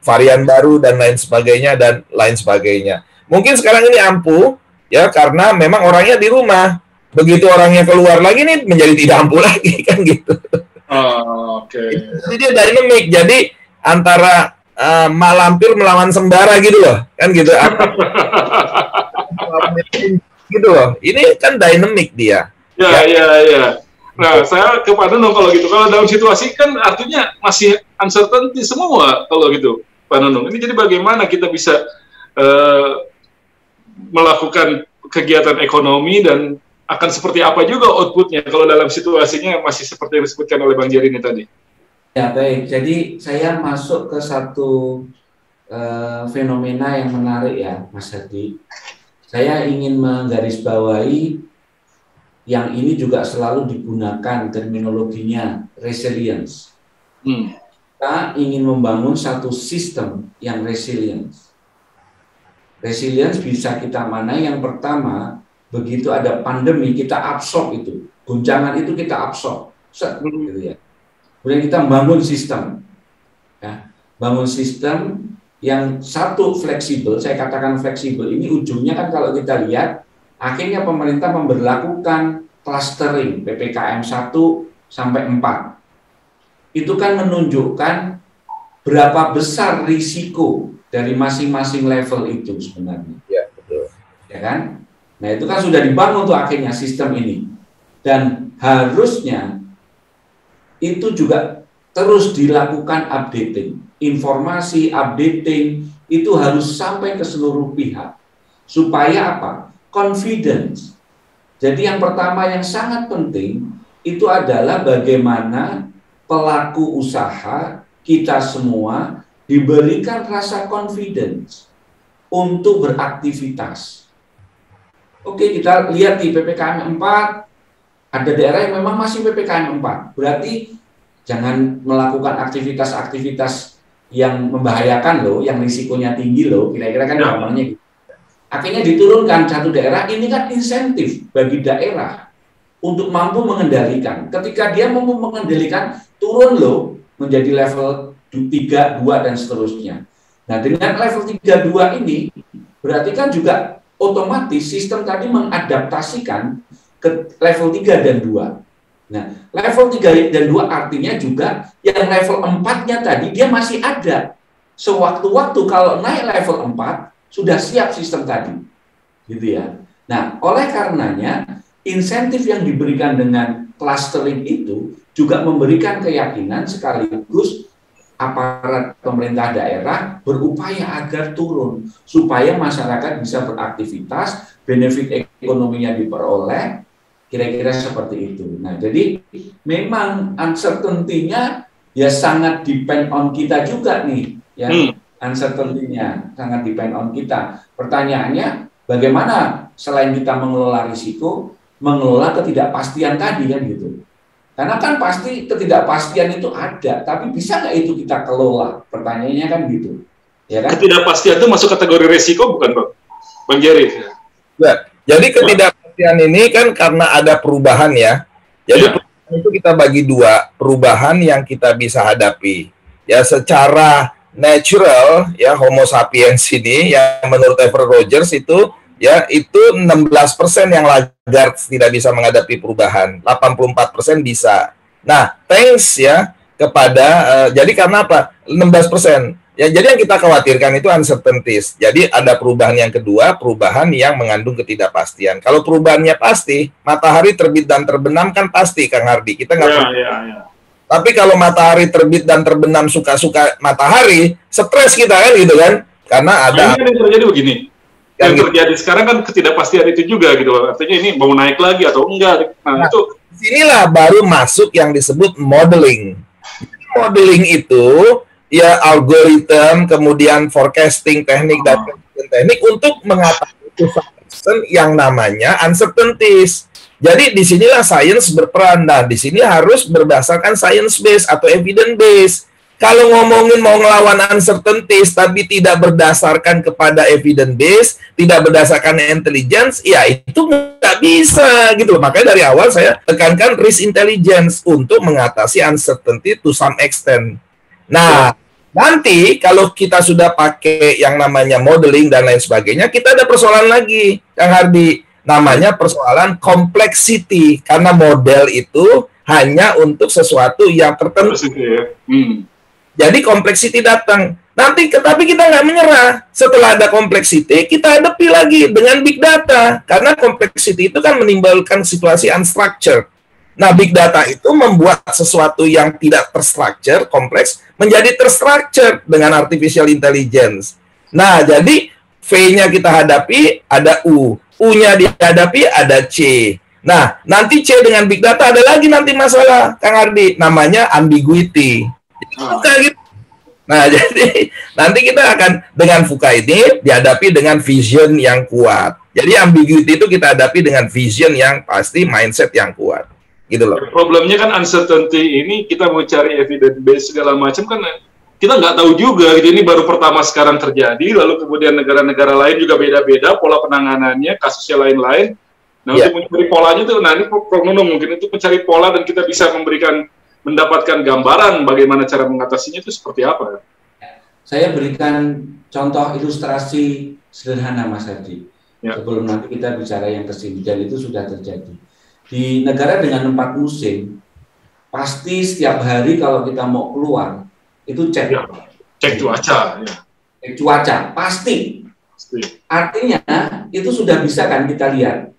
varian baru dan lain sebagainya. Mungkin sekarang ini ampuh ya karena memang orangnya di rumah. Begitu orangnya keluar lagi nih menjadi tidak ampuh lagi kan gitu. Oke. Jadi dia dynamic. Jadi antara malampir melawan sembara gitu loh, kan gitu. Gitu loh. Ini kan dynamic dia. Ya. Nah, saya ke Pak Nunung kalau gitu. Kalau dalam situasi kan artinya masih uncertainty semua kalau gitu, Pak Nunung. Ini jadi bagaimana kita bisa melakukan kegiatan ekonomi dan akan seperti apa juga outputnya kalau dalam situasinya masih seperti yang disebutkan oleh Bang Jerry ini tadi. Ya baik, jadi saya masuk ke satu fenomena yang menarik ya Mas Hadi. Saya ingin menggarisbawahi yang ini juga selalu digunakan terminologinya resilience. Kita ingin membangun satu sistem yang resilience. Resilience bisa kita manai yang pertama, begitu ada pandemi kita absorb itu, guncangan itu kita absorb, gitu ya. Kemudian kita bangun sistem, ya, bangun sistem yang satu fleksibel. Saya katakan fleksibel ini ujungnya kan kalau kita lihat, akhirnya pemerintah memberlakukan clustering PPKM 1 sampai 4. Itu kan menunjukkan berapa besar risiko dari masing-masing level itu sebenarnya. Ya, betul. Ya kan? Nah, itu kan sudah dibangun tuh akhirnya sistem ini. Dan harusnya itu juga terus dilakukan updating. Informasi updating itu harus sampai ke seluruh pihak. Supaya apa? Confidence. Jadi yang pertama yang sangat penting itu adalah bagaimana pelaku usaha kita semua diberikan rasa confidence untuk beraktivitas. Oke, kita lihat di PPKM 4, ada daerah yang memang masih PPKM 4. Berarti jangan melakukan aktivitas-aktivitas yang membahayakan loh, yang risikonya tinggi loh, kira-kira kan gampangnya gitu. Akhirnya diturunkan satu daerah, ini kan insentif bagi daerah untuk mampu mengendalikan. Ketika dia mampu mengendalikan, turun loh menjadi level 3, 2, dan seterusnya. Nah, dengan level 3, 2 ini, berarti kan juga otomatis sistem tadi mengadaptasikan ke level 3 dan 2. Nah, level 3 dan 2 artinya juga yang level 4-nya tadi dia masih ada. Sewaktu-waktu kalau naik level 4, sudah siap sistem tadi. Gitu ya. Nah, oleh karenanya, insentif yang diberikan dengan clustering itu juga memberikan keyakinan sekaligus aparat pemerintah daerah berupaya agar turun, supaya masyarakat bisa beraktivitas, benefit ekonominya diperoleh, kira-kira seperti itu. Nah, jadi memang uncertainty-nya ya sangat depend on kita juga nih, ya. Uncertainty-nya sangat depend on kita. Pertanyaannya, bagaimana selain kita mengelola risiko, mengelola ketidakpastian tadi kan gitu. Karena kan pasti ketidakpastian itu ada, tapi bisa nggak itu kita kelola? Pertanyaannya kan gitu. Ya kan? Ketidakpastian itu masuk kategori risiko bukan, Bang Jerry? Ya, jadi ketidakpastian ini kan karena ada perubahan ya. Jadi perubahan itu kita bagi dua, perubahan yang kita bisa hadapi. Ya, secara natural ya Homo sapiens ini yang menurut Ever Rogers itu ya itu 16% yang lagar tidak bisa menghadapi perubahan, 84% bisa. Nah, thanks ya kepada jadi karena apa? 16%. Ya, jadi yang kita khawatirkan itu uncertainties. Jadi ada perubahan yang kedua, perubahan yang mengandung ketidakpastian. Kalau perubahannya pasti, matahari terbit dan terbenam kan pasti, Kang Hardi. Kita nggak Tapi kalau matahari terbit dan terbenam suka-suka matahari, stres kita kan gitu kan? Karena ada yang terjadi begini. Yang terjadi sekarang kan ketidakpastian itu juga gitu. Artinya ini mau naik lagi atau enggak. Nah, itu disinilah baru masuk yang disebut modeling. Modeling itu ya algoritma, kemudian forecasting teknik dan teknik untuk mengatasi yang namanya uncertainties. Jadi disinilah sains berperan. Nah, di sini harus berdasarkan science base atau evidence base. Kalau ngomongin mau ngelawan uncertainties tapi tidak berdasarkan kepada evidence base, tidak berdasarkan intelligence, ya itu nggak bisa gitu. Makanya dari awal saya tekankan risk intelligence untuk mengatasi uncertainty to some extent. Nah, nanti kalau kita sudah pakai yang namanya modeling dan lain sebagainya, kita ada persoalan lagi, Kang Hardi. Namanya persoalan complexity. Karena model itu hanya untuk sesuatu yang tertentu. Jadi complexity datang. Tapi kita nggak menyerah. Setelah ada complexity, kita hadapi lagi dengan big data. Karena complexity itu kan menimbulkan situasi unstructured. Nah, big data itu membuat sesuatu yang tidak terstructure, kompleks, menjadi terstructure dengan artificial intelligence. Nah, jadi V-nya kita hadapi, ada U. U-nya dihadapi, ada C. Nah, nanti C dengan big data ada lagi nanti masalah, Kang Hardi. Namanya ambiguity. Gitu. Nah, jadi nanti kita akan dengan VUCA ini dihadapi dengan vision yang kuat. Jadi ambiguity itu kita hadapi dengan vision yang pasti, mindset yang kuat. Gitu loh. Problemnya kan uncertainty ini kita mau cari evidence base segala macam kan kita nggak tahu juga. Ini baru pertama sekarang terjadi, lalu kemudian negara-negara lain juga beda-beda pola penanganannya, kasusnya lain-lain. Nah, untuk mencari polanya tuh, nah ini prognonom mungkin itu mencari pola dan kita bisa mendapatkan gambaran bagaimana cara mengatasinya itu seperti apa. Saya berikan contoh ilustrasi sederhana, Mas Hadi. Sebelum nanti kita bicara yang kesini, dan itu sudah terjadi. Di negara dengan 4 musim, pasti setiap hari kalau kita mau keluar, itu cek cuaca. Cek cuaca, pasti. Artinya, itu sudah bisa kan kita lihat.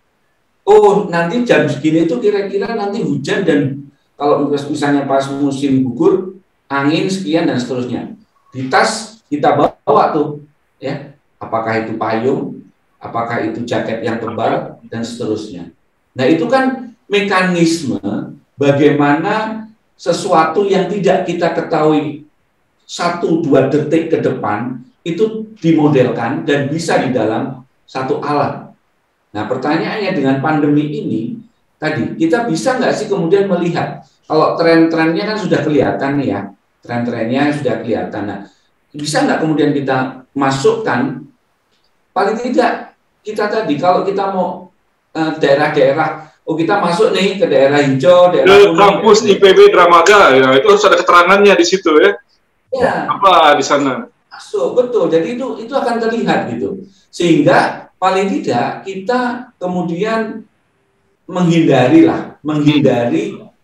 Oh, nanti jam segini itu kira-kira nanti hujan dan kalau misalnya pas musim gugur, angin sekian dan seterusnya. Di tas kita bawa tuh, ya, apakah itu payung, apakah itu jaket yang tebal dan seterusnya. Nah, itu kan mekanisme bagaimana sesuatu yang tidak kita ketahui 1-2 detik ke depan itu dimodelkan dan bisa di dalam satu alat. Nah, pertanyaannya dengan pandemi ini, tadi kita bisa nggak sih kemudian melihat, kalau tren-trennya kan sudah kelihatan nih ya, tren-trennya sudah kelihatan. Nah, bisa nggak kemudian kita masukkan, paling tidak kita tadi, kalau kita mau daerah-daerah, oh kita masuk nih ke daerah hijau, daerah kuning, kampus IPB Dramaga, ya itu harus ada keterangannya di situ ya. Ya. Apa di sana? Masuk, betul. Jadi itu akan terlihat gitu. Sehingga paling tidak kita kemudian menghindari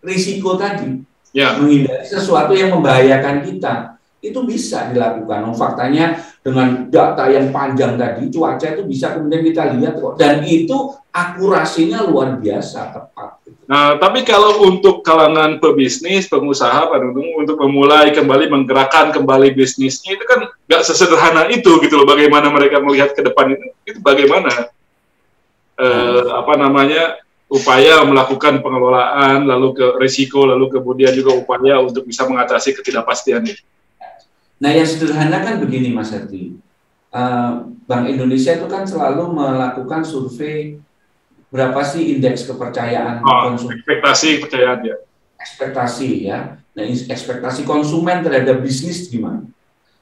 risiko tadi, menghindari sesuatu yang membahayakan kita, itu bisa dilakukan. Faktanya dengan data yang panjang tadi, cuaca itu bisa kemudian kita lihat kok, dan itu akurasinya luar biasa tepat. Nah, tapi kalau untuk kalangan pebisnis, pengusaha, Pak Nunung, untuk memulai kembali menggerakkan kembali bisnisnya itu kan nggak sesederhana itu gitu loh. Bagaimana mereka melihat ke depan itu bagaimana upaya melakukan pengelolaan, lalu ke risiko, lalu kemudian juga upaya untuk bisa mengatasi ketidakpastian itu. Nah, yang sederhana kan begini, Mas Herdi. Bank Indonesia itu kan selalu melakukan survei berapa sih indeks kepercayaan konsumen. Ekspektasi kepercayaan ya. Ekspektasi ya. Nah, ekspektasi konsumen terhadap bisnis gimana?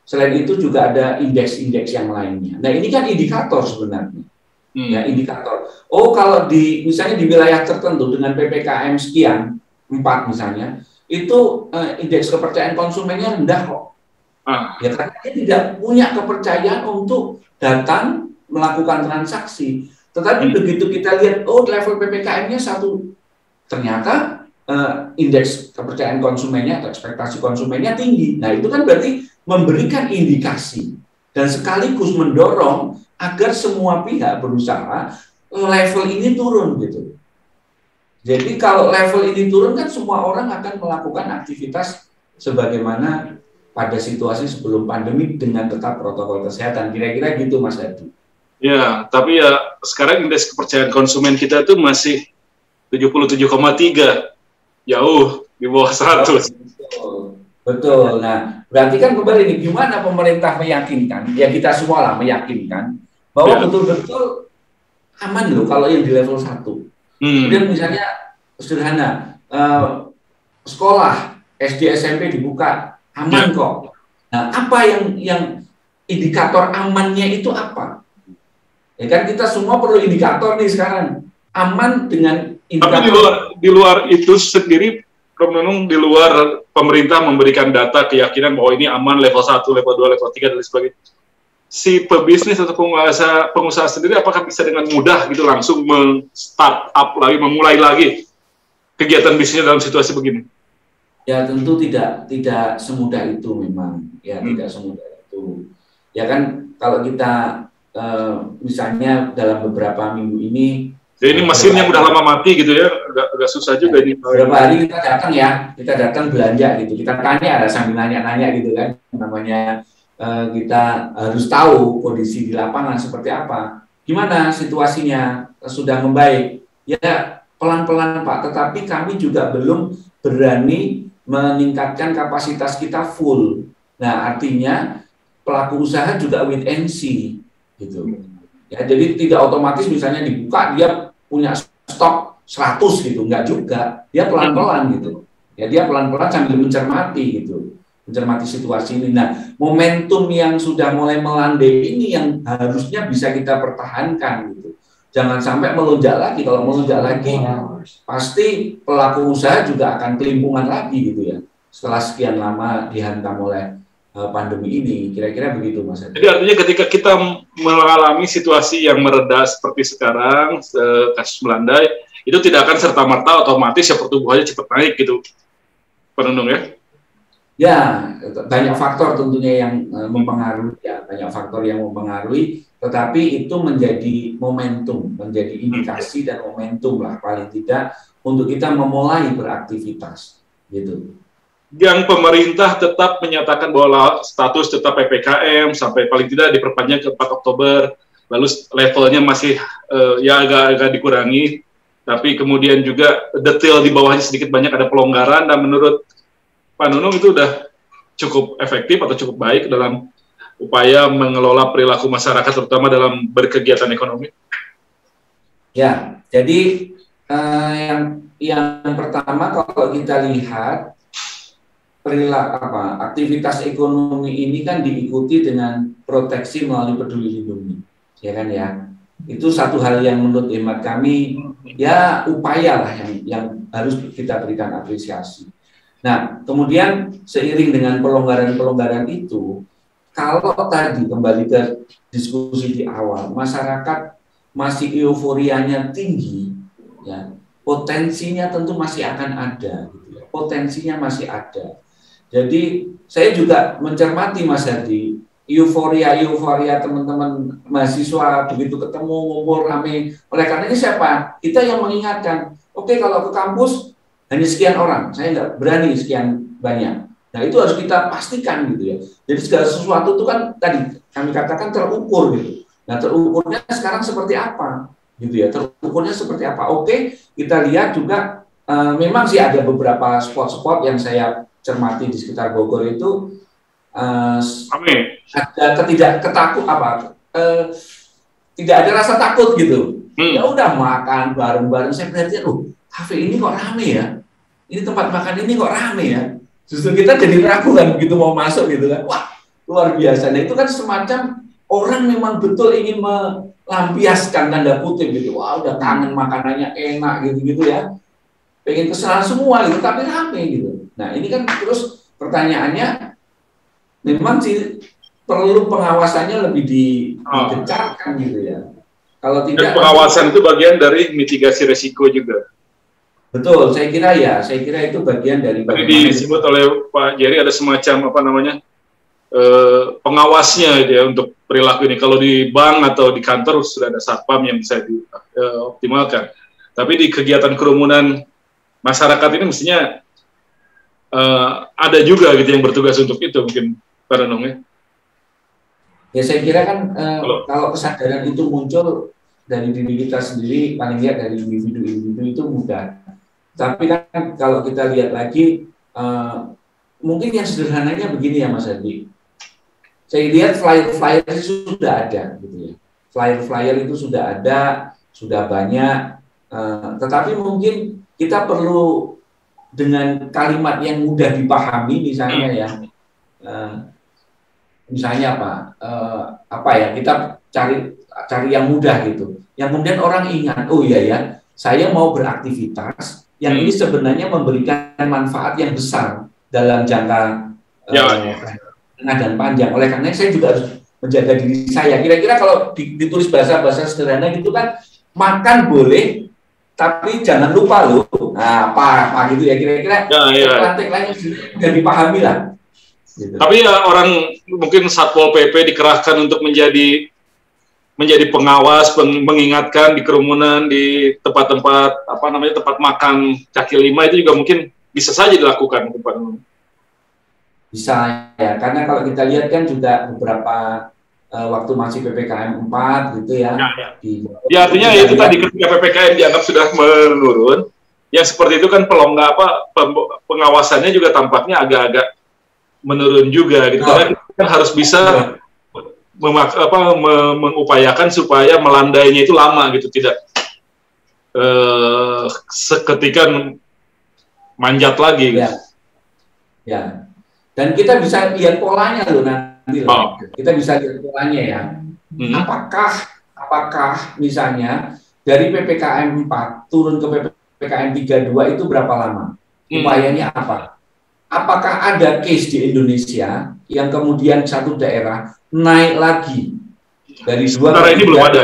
Selain itu juga ada indeks-indeks yang lainnya. Nah, ini kan indikator sebenarnya. Ya, indikator. Oh, kalau misalnya di wilayah tertentu dengan PPKM sekian, 4 misalnya, itu indeks kepercayaan konsumennya rendah kok. Ya, karena dia tidak punya kepercayaan untuk datang melakukan transaksi. Tetapi begitu kita lihat, oh level PPKM-nya 1, ternyata indeks kepercayaan konsumennya atau ekspektasi konsumennya tinggi. Nah, itu kan berarti memberikan indikasi dan sekaligus mendorong agar semua pihak berusaha level ini turun gitu. Jadi kalau level ini turun kan semua orang akan melakukan aktivitas sebagaimana pada situasi sebelum pandemi dengan tetap protokol kesehatan. Kira-kira gitu, Mas Adi. Ya, tapi ya sekarang indeks kepercayaan konsumen kita itu masih 77,3, jauh di bawah 100. Betul. Nah, berarti kan kembali nih, gimana pemerintah meyakinkan, ya kita semua lah meyakinkan, bahwa betul-betul aman loh kalau yang di level 1. Kemudian misalnya, sederhana, sekolah, SD, SMP dibuka, aman kok. Nah, apa yang indikator amannya itu apa? Ya kan kita semua perlu indikator nih sekarang. Aman dengan indikator. Tapi di luar itu sendiri, Prof. Nunung, di luar pemerintah memberikan data keyakinan bahwa ini aman level 1, level 2, level 3, dan sebagainya. Si pebisnis atau pengusaha sendiri apakah bisa dengan mudah gitu langsung men-start up lagi, memulai lagi kegiatan bisnisnya dalam situasi begini? Ya tentu tidak semudah itu memang. Ya tidak semudah itu. Ya kan kalau kita misalnya dalam beberapa minggu ini, ya ini mesinnya udah lama mati gitu ya, agak susah juga ini. Beberapa hari kita datang belanja gitu, kita tanya, ada sambil nanya-nanya gitu kan, namanya kita harus tahu kondisi di lapangan seperti apa, gimana situasinya, sudah membaik, ya pelan-pelan Pak, tetapi kami juga belum berani meningkatkan kapasitas kita full. Nah artinya pelaku usaha juga wait and see gitu. Ya, jadi tidak otomatis misalnya dibuka dia punya stok 100 gitu, enggak juga. Dia pelan-pelan gitu. Ya dia pelan-pelan sambil mencermati gitu. Mencermati situasi ini. Nah, momentum yang sudah mulai melandai ini yang harusnya bisa kita pertahankan gitu. Jangan sampai melonjak lagi. Kalau melonjak lagi pasti pelaku usaha juga akan kelimpungan lagi gitu ya. Setelah sekian lama dihantam oleh pandemi ini, kira-kira begitu Mas. Jadi artinya ketika kita mengalami situasi yang mereda seperti sekarang, kasus melandai, itu tidak akan serta-merta otomatis ya pertumbuhannya cepat naik gitu, Pak Nunung ya? Ya, banyak faktor tentunya yang mempengaruhi, ya banyak faktor yang mempengaruhi, tetapi itu menjadi momentum, menjadi indikasi dan momentum lah paling tidak untuk kita memulai beraktivitas, gitu. Yang pemerintah tetap menyatakan bahwa status tetap PPKM sampai paling tidak diperpanjang ke 4 Oktober, lalu levelnya masih ya agak dikurangi, tapi kemudian juga detail di bawahnya sedikit banyak ada pelonggaran, dan menurut Pak Nunung itu udah cukup efektif atau cukup baik dalam upaya mengelola perilaku masyarakat terutama dalam berkegiatan ekonomi? Ya, jadi yang pertama kalau kita lihat aktivitas ekonomi ini kan diikuti dengan proteksi melalui Peduli Lindungi, ya kan ya. Itu satu hal yang menurut hemat kami ya upaya lah yang harus kita berikan apresiasi. Nah, kemudian seiring dengan pelonggaran-pelonggaran itu, kalau tadi kembali ke diskusi di awal, masyarakat masih euforianya tinggi, ya, potensinya tentu masih akan ada, gitu ya. Potensinya masih ada. Jadi saya juga mencermati Mas Hadi, euforia teman-teman mahasiswa begitu ketemu ngumpul rame. Oleh karena ini siapa? Kita yang mengingatkan, oke, kalau ke kampus hanya sekian orang, saya nggak berani sekian banyak. Nah itu harus kita pastikan gitu ya. Jadi segala sesuatu itu kan tadi kami katakan terukur gitu. Nah terukurnya sekarang seperti apa? Gitu ya. Terukurnya seperti apa? Oke, kita lihat juga memang sih ada beberapa spot-spot yang saya cermati di sekitar Bogor itu ada tidak ada rasa takut gitu. Ya udah makan bareng-bareng. Saya perhatikan, kafe ini kok rame ya? Ini tempat makan ini kok rame ya? Justru kita jadi ragu kan begitu mau masuk gitu kan. Wah, luar biasa. Nah itu kan semacam orang memang betul ingin melampiaskan tanda kutip gitu. Wah, udah kangen makanannya enak gitu-gitu ya. Pengen kesana semua gitu, tapi rame gitu. Nah ini kan terus pertanyaannya, memang sih perlu pengawasannya lebih digencarkan gitu ya. Kalau tidak, dan pengawasan itu bagian dari mitigasi resiko juga. Betul, saya kira itu bagian dari. Tadi disebut oleh Pak Jerry ada semacam pengawasnya ya untuk perilaku ini. Kalau di bank atau di kantor sudah ada satpam yang bisa dioptimalkan. Tapi di kegiatan kerumunan masyarakat ini mestinya ada juga gitu yang bertugas untuk itu, mungkin Pak Renong ya. Ya saya kira kan kalau kesadaran itu muncul dari diri kita sendiri, paling tidak dari individu-individu itu mudah. Tapi kan kalau kita lihat lagi, mungkin yang sederhananya begini ya Mas Hadi. Saya lihat flyer-flyer itu sudah ada, gitu ya. Flyer-flyer itu sudah ada, sudah banyak. Tetapi mungkin kita perlu dengan kalimat yang mudah dipahami, misalnya ya. Misalnya apa ya, kita cari yang mudah gitu. Yang kemudian orang ingat, oh iya ya, saya mau beraktivitas yang ini sebenarnya memberikan manfaat yang besar dalam jangka tengah dan panjang. Oleh karena saya juga harus menjaga diri saya. Kira-kira kalau ditulis bahasa sederhana gitu kan, makan boleh, tapi jangan lupa loh. Nah, apa gitu ya kira-kira. Lantik lainnya sudah dipahami lah. Gitu. Tapi ya orang mungkin Satpol PP dikerahkan untuk menjadi pengawas, mengingatkan di kerumunan, di tempat-tempat tempat makan kaki lima itu juga mungkin bisa saja dilakukan. Bisa ya, karena kalau kita lihat kan juga beberapa waktu masih PPKM 4 gitu ya. Ya artinya itu tadi ketika PPKM dianggap sudah menurun, ya seperti itu kan pengawasannya juga tampaknya agak-agak menurun juga gitu. Karena kita harus bisa mengupayakan supaya melandainya itu lama gitu, tidak seketika manjat lagi gitu. Ya. Dan kita bisa lihat polanya loh nanti loh. Kita bisa lihat polanya ya. Apakah misalnya dari PPKM 4 turun ke PPKM 32 itu berapa lama? Upayanya apa? Apakah ada case di Indonesia yang kemudian satu daerah naik lagi dari 2 ke 3? Ini belum ada.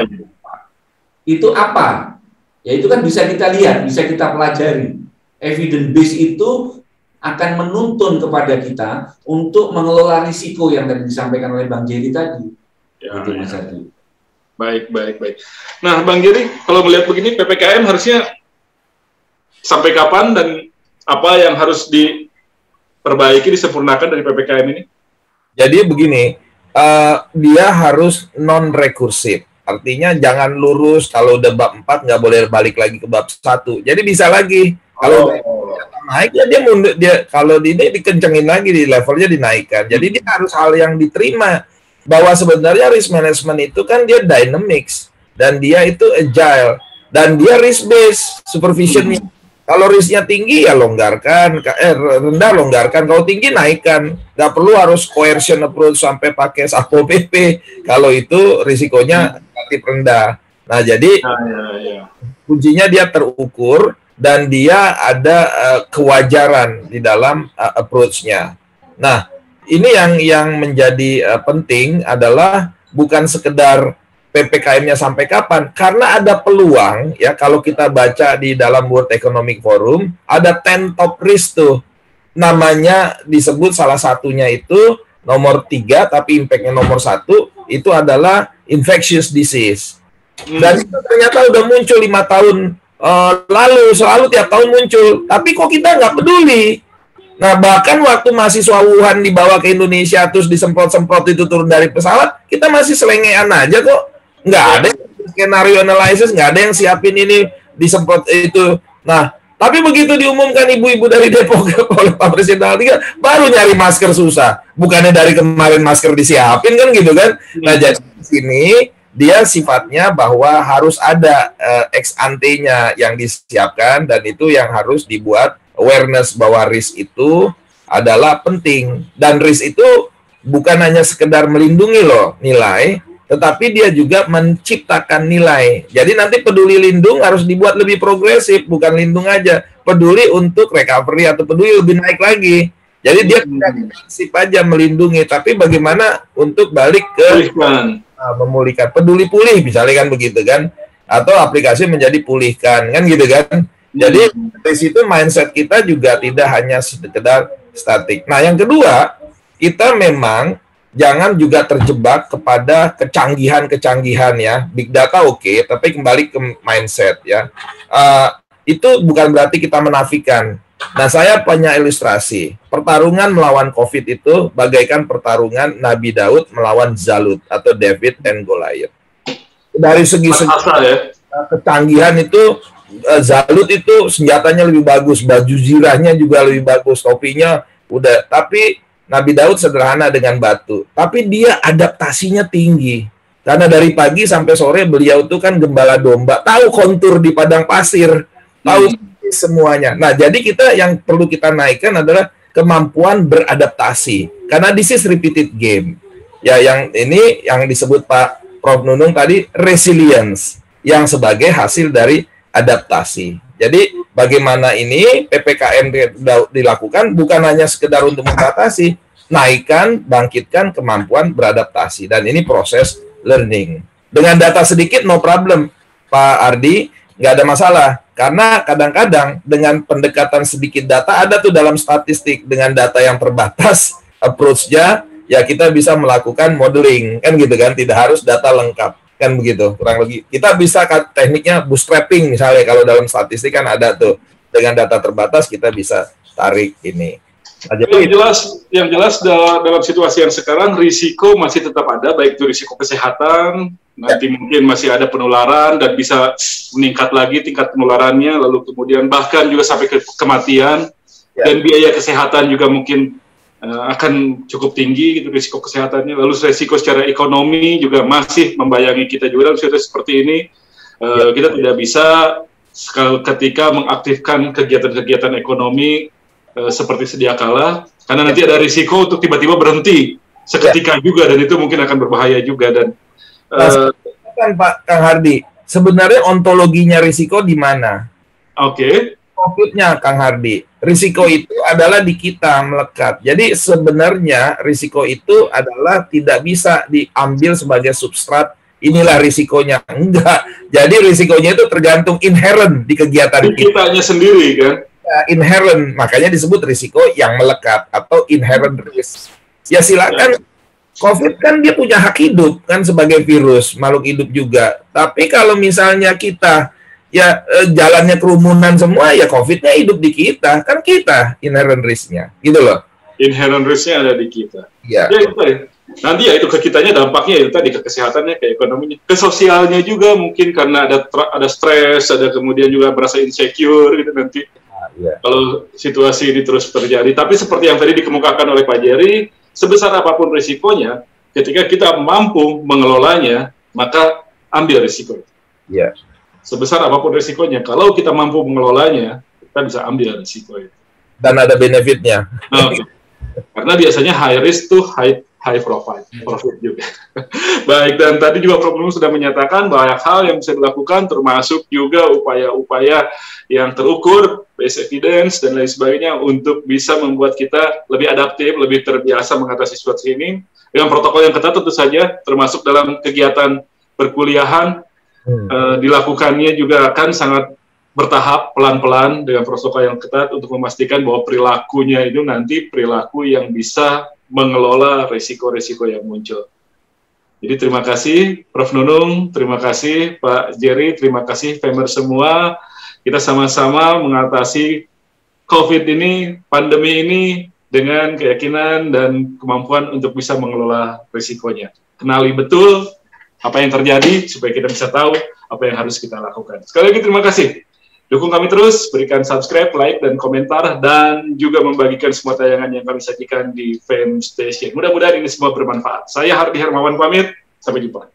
Itu apa? Ya itu kan bisa kita lihat, bisa kita pelajari. Evidence base itu akan menuntun kepada kita untuk mengelola risiko yang tadi disampaikan oleh Bang Jerry tadi. Baik. Nah, Bang Jerry, kalau melihat begini, PPKM harusnya sampai kapan dan apa yang harus diperbaiki, disempurnakan dari PPKM ini? Jadi begini, dia harus non-rekursif. Artinya jangan lurus, kalau udah bab 4 nggak boleh balik lagi ke bab 1. Jadi bisa lagi. Kalau naik ya dia mundur, kalau ini dikencengin lagi, di levelnya dinaikkan. Jadi dia harus hal yang diterima bahwa sebenarnya risk management itu kan dia dynamics dan dia itu agile. dan dia risk based supervision. Kalau risknya tinggi ya longgarkan, rendah longgarkan, kalau tinggi naikkan. Nggak perlu harus coercion approach sampai pakai Satpol PP kalau itu risikonya relatif rendah. Nah, jadi kuncinya dia terukur dan dia ada kewajaran di dalam approach-nya. Nah, ini yang menjadi penting adalah bukan sekedar PPKM-nya sampai kapan, karena ada peluang ya. Kalau kita baca di dalam World Economic Forum ada 10 top risk tuh, namanya disebut salah satunya itu nomor 3 tapi impact-nya nomor 1 itu adalah infectious disease. Dan itu ternyata udah muncul 5 tahun lalu, selalu tiap tahun muncul, tapi kok kita nggak peduli. Nah, bahkan waktu mahasiswa Wuhan dibawa ke Indonesia terus disemprot-semprot itu turun dari pesawat, kita masih selengean aja kok. Nggak ada skenario analysis, nggak ada yang siapin ini disemprot itu. Nah, tapi begitu diumumkan ibu-ibu dari Depok oleh Pak Presiden tanggal 3, baru nyari masker susah. Bukannya dari kemarin masker disiapin kan gitu kan. Nah, jadi di sini dia sifatnya bahwa harus ada ex ante-nya yang disiapkan, dan itu yang harus dibuat awareness bahwa risk itu adalah penting. Dan risk itu bukan hanya sekedar melindungi loh nilai, tetapi dia juga menciptakan nilai. Jadi nanti peduli lindung harus dibuat lebih progresif, bukan lindung aja. Peduli untuk recovery atau peduli lebih naik lagi. Jadi dia tidak prinsip aja melindungi, tapi bagaimana untuk balik ke memulihkan. Peduli pulih misalnya kan begitu kan. Atau aplikasi menjadi pulihkan kan gitu kan. Jadi dari situ mindset kita juga tidak hanya sekedar statik. Nah, yang kedua, kita memang jangan juga terjebak kepada kecanggihan-kecanggihan ya. Big data oke, tapi kembali ke mindset ya. Itu bukan berarti kita menafikan. Nah, saya punya ilustrasi. Pertarungan melawan COVID itu bagaikan pertarungan Nabi Daud melawan Jalut atau David and Goliath. Dari segi kecanggihan itu, Jalut itu senjatanya lebih bagus, baju zirahnya juga lebih bagus, topinya udah. Tapi Nabi Daud sederhana dengan batu, tapi dia adaptasinya tinggi. Karena dari pagi sampai sore beliau itu kan gembala domba, tahu kontur di padang pasir, tahu semuanya. Nah, jadi kita yang perlu kita naikkan adalah kemampuan beradaptasi. Karena this is repeated game. Ya, yang ini yang disebut Pak Prof. Nunung tadi resilience, yang sebagai hasil dari adaptasi. Jadi bagaimana ini PPKM dilakukan bukan hanya sekedar untuk membatasi, naikkan, bangkitkan kemampuan beradaptasi. Dan ini proses learning. Dengan data sedikit no problem, Pak Ardi, nggak ada masalah. Karena kadang-kadang dengan pendekatan sedikit data, ada tuh dalam statistik, dengan data yang terbatas, approach-nya, ya kita bisa melakukan modeling, kan gitu kan, tidak harus data lengkap. Kan begitu, kurang lebih. Kita bisa tekniknya bootstrapping misalnya, kalau dalam statistik kan ada tuh, dengan data terbatas kita bisa tarik ini. Nah, jadi yang jelas dalam situasi yang sekarang risiko masih tetap ada, baik itu risiko kesehatan, nanti mungkin masih ada penularan dan bisa meningkat lagi tingkat penularannya, lalu kemudian bahkan juga sampai ke kematian, dan biaya kesehatan juga mungkin akan cukup tinggi gitu risiko kesehatannya. Lalu risiko secara ekonomi juga masih membayangi kita juga dalam situasi seperti ini. Kita tidak bisa ketika mengaktifkan kegiatan-kegiatan ekonomi seperti sedia kala, karena nanti ada risiko untuk tiba-tiba berhenti seketika juga, dan itu mungkin akan berbahaya juga. Dan kan Pak Kang Hardi, sebenarnya ontologinya risiko di mana? Oke. COVID-nya Kang Hardi, risiko itu adalah di kita melekat. Jadi sebenarnya risiko itu adalah tidak bisa diambil sebagai substrat. Inilah risikonya, enggak. Jadi risikonya itu tergantung inherent di kegiatan kitanya sendiri kan. Ya, inherent, makanya disebut risiko yang melekat atau inherent risk. Ya silakan. COVID kan dia punya hak hidup kan sebagai virus, makhluk hidup juga. Tapi kalau misalnya kita jalannya kerumunan semua, ya COVID-nya hidup di kita, kan kita inherent risk-nya, gitu loh. Inherent risk-nya ada di kita. Ya. Nanti ya itu ke kitanya dampaknya itu tadi, ke kesehatannya, ke ekonominya, ke sosialnya juga mungkin karena ada stres, ada kemudian juga merasa insecure gitu nanti. Kalau situasi ini terus terjadi. Tapi seperti yang tadi dikemukakan oleh Pak Jerry, sebesar apapun risikonya, ketika kita mampu mengelolanya, maka ambil risiko. Iya. sebesar apapun risikonya, kalau kita mampu mengelolanya, kita bisa ambil risiko itu. Dan ada benefitnya. Okay. Karena biasanya high risk tuh high profit juga. Baik, dan tadi juga Prof. Nunung sudah menyatakan banyak hal yang bisa dilakukan, termasuk juga upaya-upaya yang terukur, based evidence, dan lain sebagainya, untuk bisa membuat kita lebih adaptif, lebih terbiasa mengatasi situasi ini, dengan protokol yang ketat tentu saja, termasuk dalam kegiatan perkuliahan, dilakukannya juga akan sangat bertahap, pelan-pelan, dengan protokol yang ketat untuk memastikan bahwa perilakunya itu nanti perilaku yang bisa mengelola risiko-risiko yang muncul. Jadi terima kasih Prof. Nunung, terima kasih Pak Jerry, terima kasih Famer semua. Kita sama-sama mengatasi COVID ini, pandemi ini, dengan keyakinan dan kemampuan untuk bisa mengelola risikonya. Kenali betul apa yang terjadi, supaya kita bisa tahu apa yang harus kita lakukan. Sekali lagi terima kasih. Dukung kami terus, berikan subscribe, like, dan komentar, dan juga membagikan semua tayangan yang kami sajikan di Fame Station. Mudah-mudahan ini semua bermanfaat. Saya Hardy Hermawan pamit, sampai jumpa.